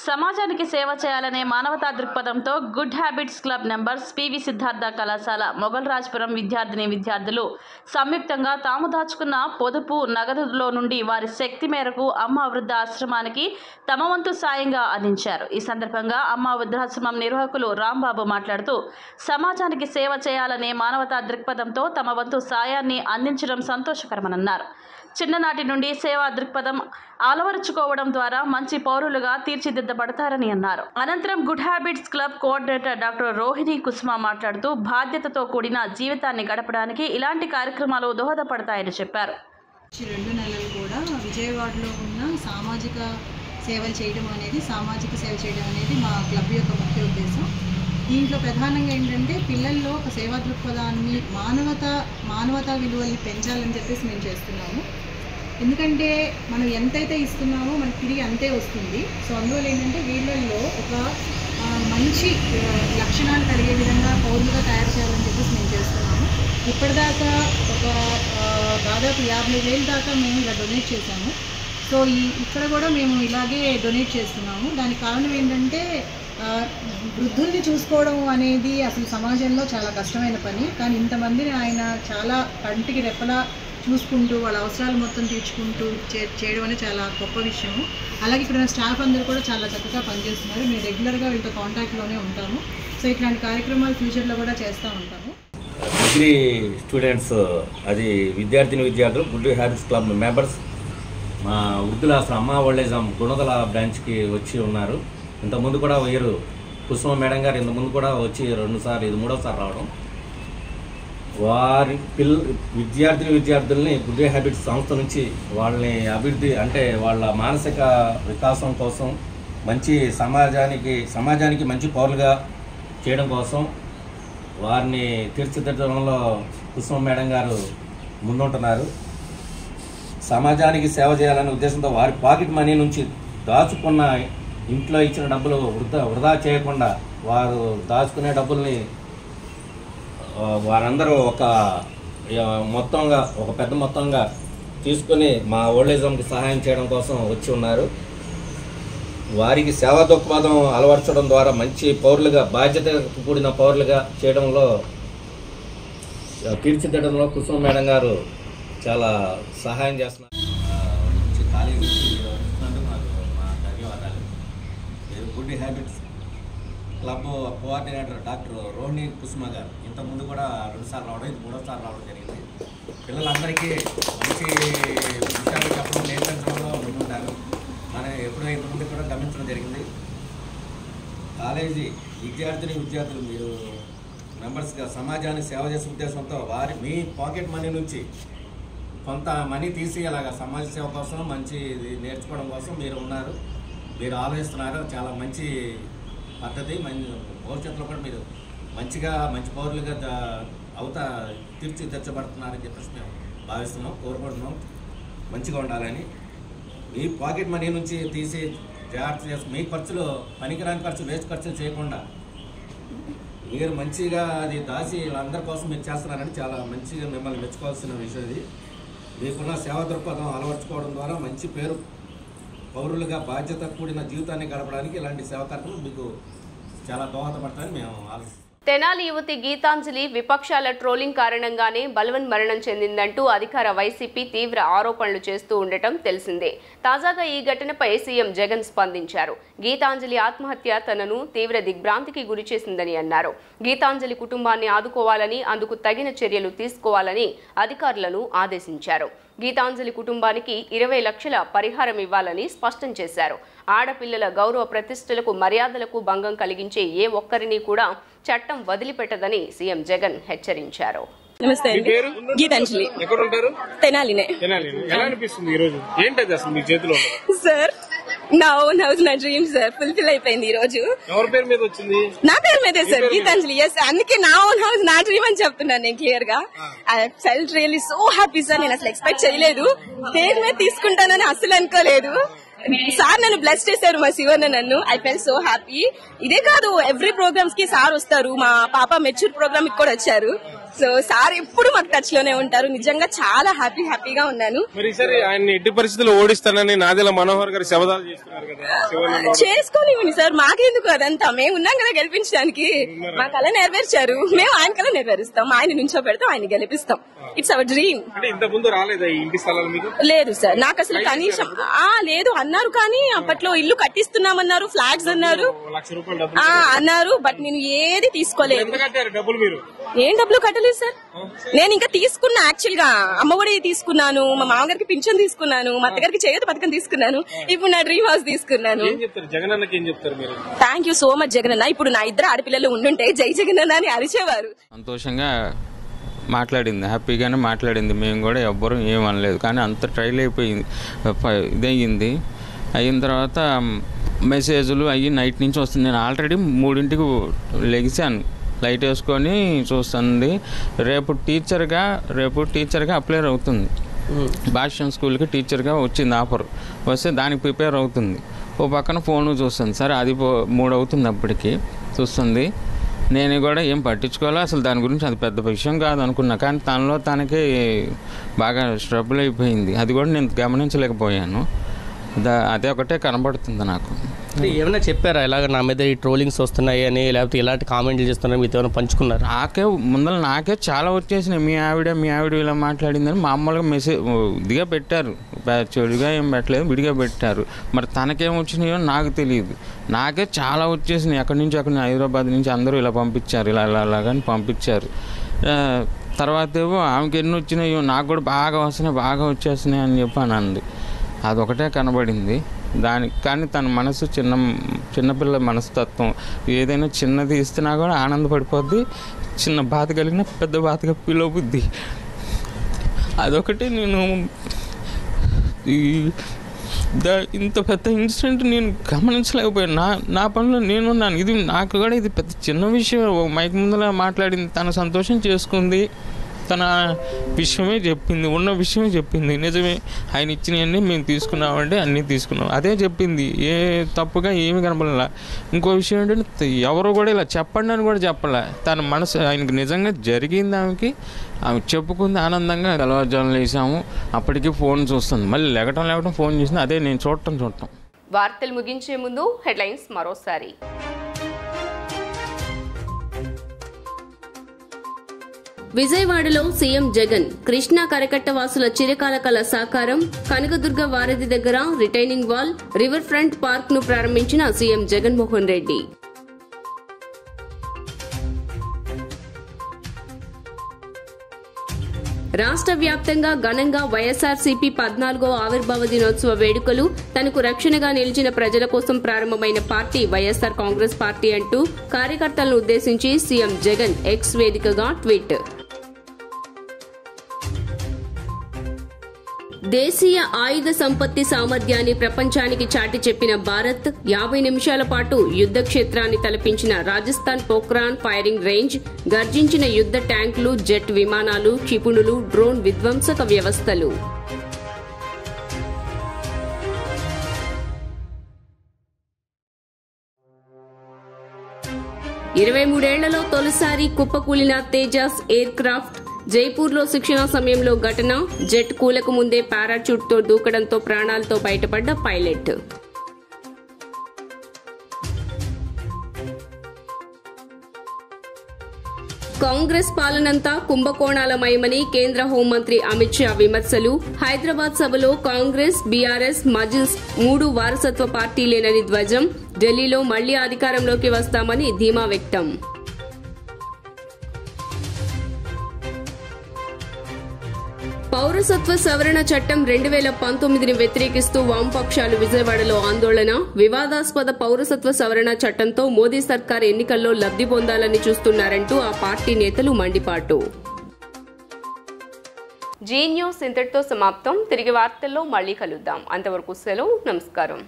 సమాజానికి సేవ చేయాలనే మానవతా దృక్పథంతో good habits club members PV Siddhartha కళాశాల మొగల్రాజ్పురం విద్యార్థిని విద్యార్థులు సంయుక్తంగా తాము దాచుకున్న పొదుపు నగదులో నుండి వారి శక్తి మేరకు అమ్మ వృద్ధ ఆశ్రమానికి తమ వంతు సాయంగా అందించారు. ఈ సందర్భంగా అమ్మ వృద్ధాశ్రమం నిర్వాహకులు రాంబాబు మాట్లాడుతూ సమాజానికి సేవ చేయాలనే మానవతా దృక్పథంతో తమ వంతు సాయాన్ని అందించడం సంతోషకరమన్నారు. చిన్ననాటి నుండి సేవా దృక్పథం అలవరుచుకోవడం ద్వారా మంచి పౌరులుగా తీర్చిదిద్దబడతారని అన్నారు. అనంతరం good habits club coordinator doctor Rohini Kusuma మాట్లాడుతూ బాధ్యతతో కూడిన జీవితాన్ని గడపడానికి ఇలాంటి కార్యక్రమాలు దోహదపడతాయని చెప్పారు. 2 నెలలు కూడా విజయవాడలో ఉన్న సామాజిక సేవలు చేయడం అనేది మా క్లబ్ యొక్క ముఖ్య ఉద్దేశం. దీంట్లో ప్రధానంగా ఏంటంటే పిల్లల్లో ఒక సేవా దృక్పథాన్ని మానవతా విలువల్ని పెంచాలని చెప్పేసి మేము చేస్తున్నాము. ఎందుకంటే మనం ఎంతైతే ఇస్తున్నామో మనకి తిరిగి అంతే వస్తుంది. సో అందువల్ల ఏంటంటే వీళ్ళల్లో ఒక మంచి లక్షణాలు కలిగే విధంగా పౌరులుగా తయారు చేయాలని చెప్పేసి మేము చేస్తున్నాము. ఇప్పటిదాకా దాదాపు 50,000 దాకా మేము ఇలా డొనేట్ చేశాము. సో ఇక్కడ కూడా మేము ఇలాగే డొనేట్ చేస్తున్నాము. దానికి కారణం ఏంటంటే వృద్ధుల్ని చూసుకోవడం అనేది అసలు సమాజంలో చాలా కష్టమైన పని. కానీ ఇంతమందిని ఆయన చాలా కంటికి రెప్పలా చూసుకుంటూ వాళ్ళ అవసరాలు మొత్తం తీర్చుకుంటూ చేయడం అనేది చాలా గొప్ప విషయం. అలాగే ఇక్కడ స్టాఫ్ అందరూ కూడా చాలా చక్కగా పనిచేస్తున్నారు. మేము రెగ్యులర్గా వీళ్ళతో కాంటాక్ట్లోనే ఉంటాము. సో ఇట్లాంటి కార్యక్రమాలు ఫ్యూచర్లో కూడా చేస్తూ ఉంటాము. డిగ్రీ స్టూడెంట్స్, అది విద్యార్థులు గుడ్ హ్యాబిట్స్ క్లబ్ మెంబర్స్ మా వృద్ధులాశ్రమం అమ్మ ఓల్డేజ్ గుణదల బ్రాంచ్కి వచ్చి ఉన్నారు. ఇంతకుముందు కూడా వీరు కుసుమ మేడం గారు ఇంతకుముందు కూడా వచ్చి 2 సార్లు, ఇది 3వ సారి రావడం. వారి విద్యార్థుల్ని గుడ్ హ్యాబిట్స్ సంస్థ నుంచి వాళ్ళని అభివృద్ధి అంటే వాళ్ళ మానసిక వికాసం కోసం సమాజానికి మంచి పౌరులుగా చేయడం కోసం వారిని తీర్చిదిద్దడంలో కుసుమ మేడం గారు ముందుంటున్నారు. సమాజానికి సేవ చేయాలనే ఉద్దేశంతో వారి పాకెట్ మనీ నుంచి దాచుకున్న ఇంట్లో ఇచ్చిన డబ్బులు వృధా చేయకుండా వారు దాచుకునే డబ్బుల్ని వారందరూ ఒక పెద్ద మొత్తంగా తీసుకుని మా ఓల్డేజ్కి సహాయం చేయడం కోసం వచ్చి ఉన్నారు. వారికి సేవా దృక్పథం అలవర్చడం ద్వారా మంచి పౌరులుగా, బాధ్యత కూడిన పౌరులుగా చేయడంలో, తీర్చిదిద్దడంలో కుసుమ మేడం గారు చాలా సహాయం చేస్తున్నారు. Good habits club coordinator doctor Rohini Kusuma garu ఇంతకుముందు కూడా 2 సార్లు రావడం, ఇది 3వ సారి రావడం జరిగింది. పిల్లలందరికీ మంచి విషయాలు చెప్పడం, నేర్పించడంలో ముందుంటారు. మనం ఎప్పుడో ఇంతకుముందు కూడా గమనించడం జరిగింది. కాలేజీ విద్యార్థులు మీరు మెంబర్స్గా సమాజానికి సేవ చేసే ఉద్దేశంతో మీ పాకెట్ మనీ నుంచి కొంత మనీ తీసి అలాగా సమాజ సేవ కోసం మంచి నేర్చుకోవడం కోసం మీరు ఉన్నారు, మీరు ఆలోచిస్తున్నారు. చాలా మంచి పద్ధతి. భవిష్యత్తులో కూడా మీరు మంచి పౌరులుగా తీర్చిదిద్దబడుతున్నారని చెప్పేసి మేము భావిస్తున్నాం, కోరుకుంటున్నాం. మంచిగా ఉండాలని మీ పాకెట్ మనీ నుంచి తీసి జాగ్రత్త చేసి మీ ఖర్చులు, పనికిరాని ఖర్చు, వేస్ట్ ఖర్చులు చేయకుండా మీరు మంచిగా అది దాచి అందరి కోసం మీరు చేస్తున్నారని చాలా మంచిగా మిమ్మల్ని మెచ్చుకోవాల్సిన విషయం ఇది. మీకున్న సేవా దృక్పథం అలవర్చుకోవడం ద్వారా మంచి పేరు, పౌరులుగా బాధ్యత కూడిన జీవితాన్ని గడపడానికి ఇలాంటి సేవా కార్యక్రమాలు మీకు చాలా దోహదపడతాయని మేము ఆలోచిస్తాం. తెనాలి యువతి గీతాంజలి విపక్షాల ట్రోలింగ్ కారణంగానే బలవన్ మరణం చెందిందంటూ అధికార వైసీపీ తీవ్ర ఆరోపణలు చేస్తూ ఉండటం తెలిసిందే. తాజాగా ఈ ఘటనపై సీఎం జగన్ స్పందించారు. గీతాంజలి ఆత్మహత్య తనను తీవ్ర దిగ్భ్రాంతికి గురిచేసిందని అన్నారు. గీతాంజలి కుటుంబాన్ని ఆదుకోవాలని, అందుకు తగిన చర్యలు తీసుకోవాలని అధికారులను ఆదేశించారు. గీతాంజలి కుటుంబానికి 20 లక్షల పరిహారం ఇవ్వాలని స్పష్టం చేశారు. ఆడపిల్లల గౌరవ ప్రతిష్టలకు, మర్యాదలకు భంగం కలిగించే ఏ ఒక్కరిని కూడా చట్టం వదిలిపెట్టదని సీఎం జగన్ హెచ్చరించారు. నమస్తే అండి. గీతాంజలి. ఎక్కడ ఉంటారు? తెనాలినే. ఎలా అనిపిస్తుంది ఈ రోజు? ఏంటది అసలు మీ చేతిలో? సార్, నా ఓన్ హౌస్, నా డ్రీమ్ సార్ ఫుల్ఫిల్ అయిపోయింది ఈ రోజు. ఎవరి పేరు మీద వచ్చింది? నా పేరు మీదే సార్, గీతాంజలి. ఎస్, అందుకే నా ఓన్ హౌస్, నా డ్రీమ్ అని చెప్తున్నాను నేను క్లియర్ గా. I felt really so happy sir. నేను అసలు ఎక్స్పెక్ట్ చేయలేదు, పేరు మీద తీసుకుంటానని అసలు అనుకోలేదు. సార్ నన్ను బ్లెస్ చేశారు, మా శివన్న నన్ను. I fell so happy. ఇదే కాదు, ఎవ్రీ ప్రోగ్రామ్స్ కి సార్ వస్తారు. మా పాప మెచ్యూర్ ప్రోగ్రామ్ కి కూడా వచ్చారు. సో సార్ ఎప్పుడు మాకు టచ్ లోనే ఉంటారు. నిజంగా చాలా హ్యాపీగా ఉన్నాను. మరి ఈసారి ఆయన ఎట్టి పరిస్థితుల్లో ఓడిస్తానని నాదెళ్ల మనోహర్ గారు శబదాలు చేస్తున్నారు కదా. చేసుకోనివ్వండి సార్, మాకెందుకు అదంతా. మేము ఉన్నాం కదా గెలిపించడానికి. మా కళ నెరవేర్చారు, మేము ఆయన కళ నెరవేరుస్తాం. ఆయన నుంచో పెడతాం, ఆయన గెలిపిస్తాం. It's our dream. అంటే ఇంత ముందు రాలేదా ఈ ఇంటి స్థలాలు మీకు? లేదు సార్, నాకు అసలు కనీసం లేదు అన్నారు, కానీ అప్పట్లో ఇల్లు కట్టిస్తున్నామన్నారు, ఫ్లాట్స్ అన్నారు, అన్నారు. బట్ నేను ఏది తీసుకోలేదు. డబ్బులు మీరు ఏం డబ్బులు కట్టలేదు సార్. నేను ఇంకా తీసుకున్నా, యాక్చువల్ గా అమ్మఒడి తీసుకున్నాను, మా మామగారికి పింఛన్ తీసుకున్నాను, మా అత్తగారికి చేయూత పథకం తీసుకున్నాను, ఇప్పుడు నా డ్రీమ్ హౌస్ తీసుకున్నాను. Thank you so much Jagananna. ఇప్పుడు నా 2 ఆడపిల్లలు ఉండుంటే జై జగనన్న అని అరిచేవారు. సంతోషంగా మాట్లాడింది, హ్యాపీగానే మాట్లాడింది. మేము కూడా ఎవ్వరూ ఏమనలేదు. కానీ అంత ట్రైల్ అయిపోయింది, ఇదయ్యింది. అయిన తర్వాత మెసేజ్లు అయ్యి నైట్ నుంచి వస్తుంది. నేను ఆల్రెడీ 3ంటికి లెగిసాను, లైట్ వేసుకొని చూస్తుంది. రేపు టీచర్గా అప్లై అవుతుంది. భాష్యం స్కూల్కి టీచర్గా వచ్చింది ఆఫర్. వస్తే దానికి ప్రిపేర్ అవుతుంది. ఓ పక్కన ఫోన్ చూస్తుంది. సరే అది 3 అవుతుంది అప్పటికి చూస్తుంది. నేను కూడా ఏం పట్టించుకోవాలో, అసలు దాని గురించి అది పెద్ద విషయం కాదు అనుకున్నా. కానీ తనలో తనకే బాగా స్ట్రబుల్ అయిపోయింది. అది కూడా నేను గమనించలేకపోయాను. అదే ఒకటే కనబడుతుంది నాకు. ఏమైనా చెప్పారా ఇలాగ నా మీద ఈ ట్రోలింగ్స్ వస్తున్నాయి అని, లేకపోతే ఇలాంటి కామెంట్లు చేస్తున్నారు, మీతో ఏమైనా పంచుకున్నారు? నాకే చాలా వచ్చేసినాయి. మీ ఆవిడ ఇలా మాట్లాడిందని మామూలుగా మెసేజ్ ఇదిగా పెట్టారు. చెడుగా ఏం పెట్టలేదు, విడిగా పెట్టారు. మరి తనకేం వచ్చినాయో నాకు తెలియదు. నాకే చాలా వచ్చేసినాయి. అక్కడి నుంచి హైదరాబాద్ నుంచి అందరూ ఇలా పంపించారు, ఇలాగని పంపించారు. తర్వాత ఏమో ఆమెకి ఎన్ని వచ్చినాయో నాకు కూడా బాగా వచ్చేసినాయి అని చెప్పి అని అంది. అదొకటే కనబడింది దానికి. కానీ తన మనసు చిన్నపిల్ల మనస్తత్వం. ఏదైనా చిన్నది ఇస్తున్నా కూడా ఆనందపడిపోద్ది. చిన్న బాధ కలిగిన పెద్ద బాధగా ఫీల్ అవుద్ది. అదొకటి నేను ఇంత పెద్ద ఇన్సిడెంట్ నేను గమనించలేకపోయాను. నా పనిలో నేనున్నాను. ఇది నాకు కూడా ఇది పెద్ద చిన్న విషయం. మైక్ ముందులా మాట్లాడింది, తన సంతోషం చేసుకుంది, తన విషయమే చెప్పింది, ఉన్న విషయమే చెప్పింది. నిజమే, ఆయన ఇచ్చినవన్నీ మేము తీసుకున్నామంటే అన్నీ తీసుకున్నాం, అదే చెప్పింది. ఏ తప్పుగా ఏమి కనపడలే. ఇంకో విషయం ఏంటంటే ఎవరు కూడా ఇలా చెప్పండి అని కూడా చెప్పలే. తన మనసు ఆయనకు నిజంగా జరిగింది. ఆమె చెప్పుకుంది ఆనందంగా. తెల్లవారుజామున లేసాము, అప్పటికి ఫోన్ చూస్తుంది. మళ్ళీ లేగటం ఫోన్ చూసింది. అదే నేను చూడటం. వార్తలు ముగించే ముందు హెడ్లైన్స్ మరోసారి. విజయవాడలో సీఎం జగన్ కృష్ణా కరకట్ట వాసుల చిరకాల కళ సాకారం. కనకదుర్గ వారధి దగ్గర retaining wall, river front park ను ప్రారంభించిన సీఎం జగన్మోహన్ రెడ్డి. రాష్ట్ర వ్యాప్తంగా ఘనంగా వైఎస్ఆర్సీపీ 14వ ఆవిర్భావ దినోత్సవ వేడుకలు. తనకు రక్షణగా నిలిచిన ప్రజల కోసం ప్రారంభమైన పార్టీ వైఎస్ఆర్ కాంగ్రెస్ పార్టీ అంటూ కార్యకర్తలను ఉద్దేశించి సీఎం జగన్ ఎక్స్ వేదికగా ట్వీట్. దేశీయ ఆయుధ సంపత్తి సామర్థ్యాన్ని ప్రపంచానికి చాటి చెప్పిన భారత్ 50 నిమిషాల పాటు యుద్ద క్షేత్రాన్ని తలపించిన రాజస్థాన్ పోఖ్రాన్ ఫైరింగ్ రేంజ్, గర్జించిన యుద్ద ట్యాంకులు, జెట్ విమానాలు, క్షిపణులు, డ్రోన్ విధ్వంసక వ్యవస్థలు. 23 ఏళ్లలో తొలిసారి కుప్పకూలిన తేజాస్ ఎయిర్ క్రాఫ్ట్. జైపూర్లో శిక్షణ సమయంలో ఘటన. జెట్ కూలకు ముందే పారాచూట్తో దూకడంతో ప్రాణాలతో బయటపడ్డ పైలట్. కాంగ్రెస్ పాలనంతా కుంభకోణాలమయమని కేంద్ర హోంమంత్రి అమిత్ షా విమర్శలు. హైదరాబాద్ సభలో కాంగ్రెస్, బీఆర్ఎస్, మజిల్స్ 3 వారసత్వ పార్టీలేనని ధ్వజం. ఢిల్లీలో మళ్లీ అధికారంలోకి వస్తామని ధీమా వ్యక్తం. పౌరసత్వ సవరణ చట్టం 2019ని వ్యతిరేకిస్తూ వామపక్షాలు విజయవాడలో ఆందోళన. వివాదాస్పద పౌరసత్వ సవరణ చట్టంతో మోదీ సర్కార్ ఎన్నికల్లో లబ్ధి పొందాలని చూస్తున్నారంటూ ఆ పార్టీ నేతలు మండిపాటు. జీ న్యూస్ ఇంతటితో సమాప్తం. తిరిగి వార్తల్లో మళ్లీ కలుద్దాం. అంతవరకు సెలవు. నమస్కారం.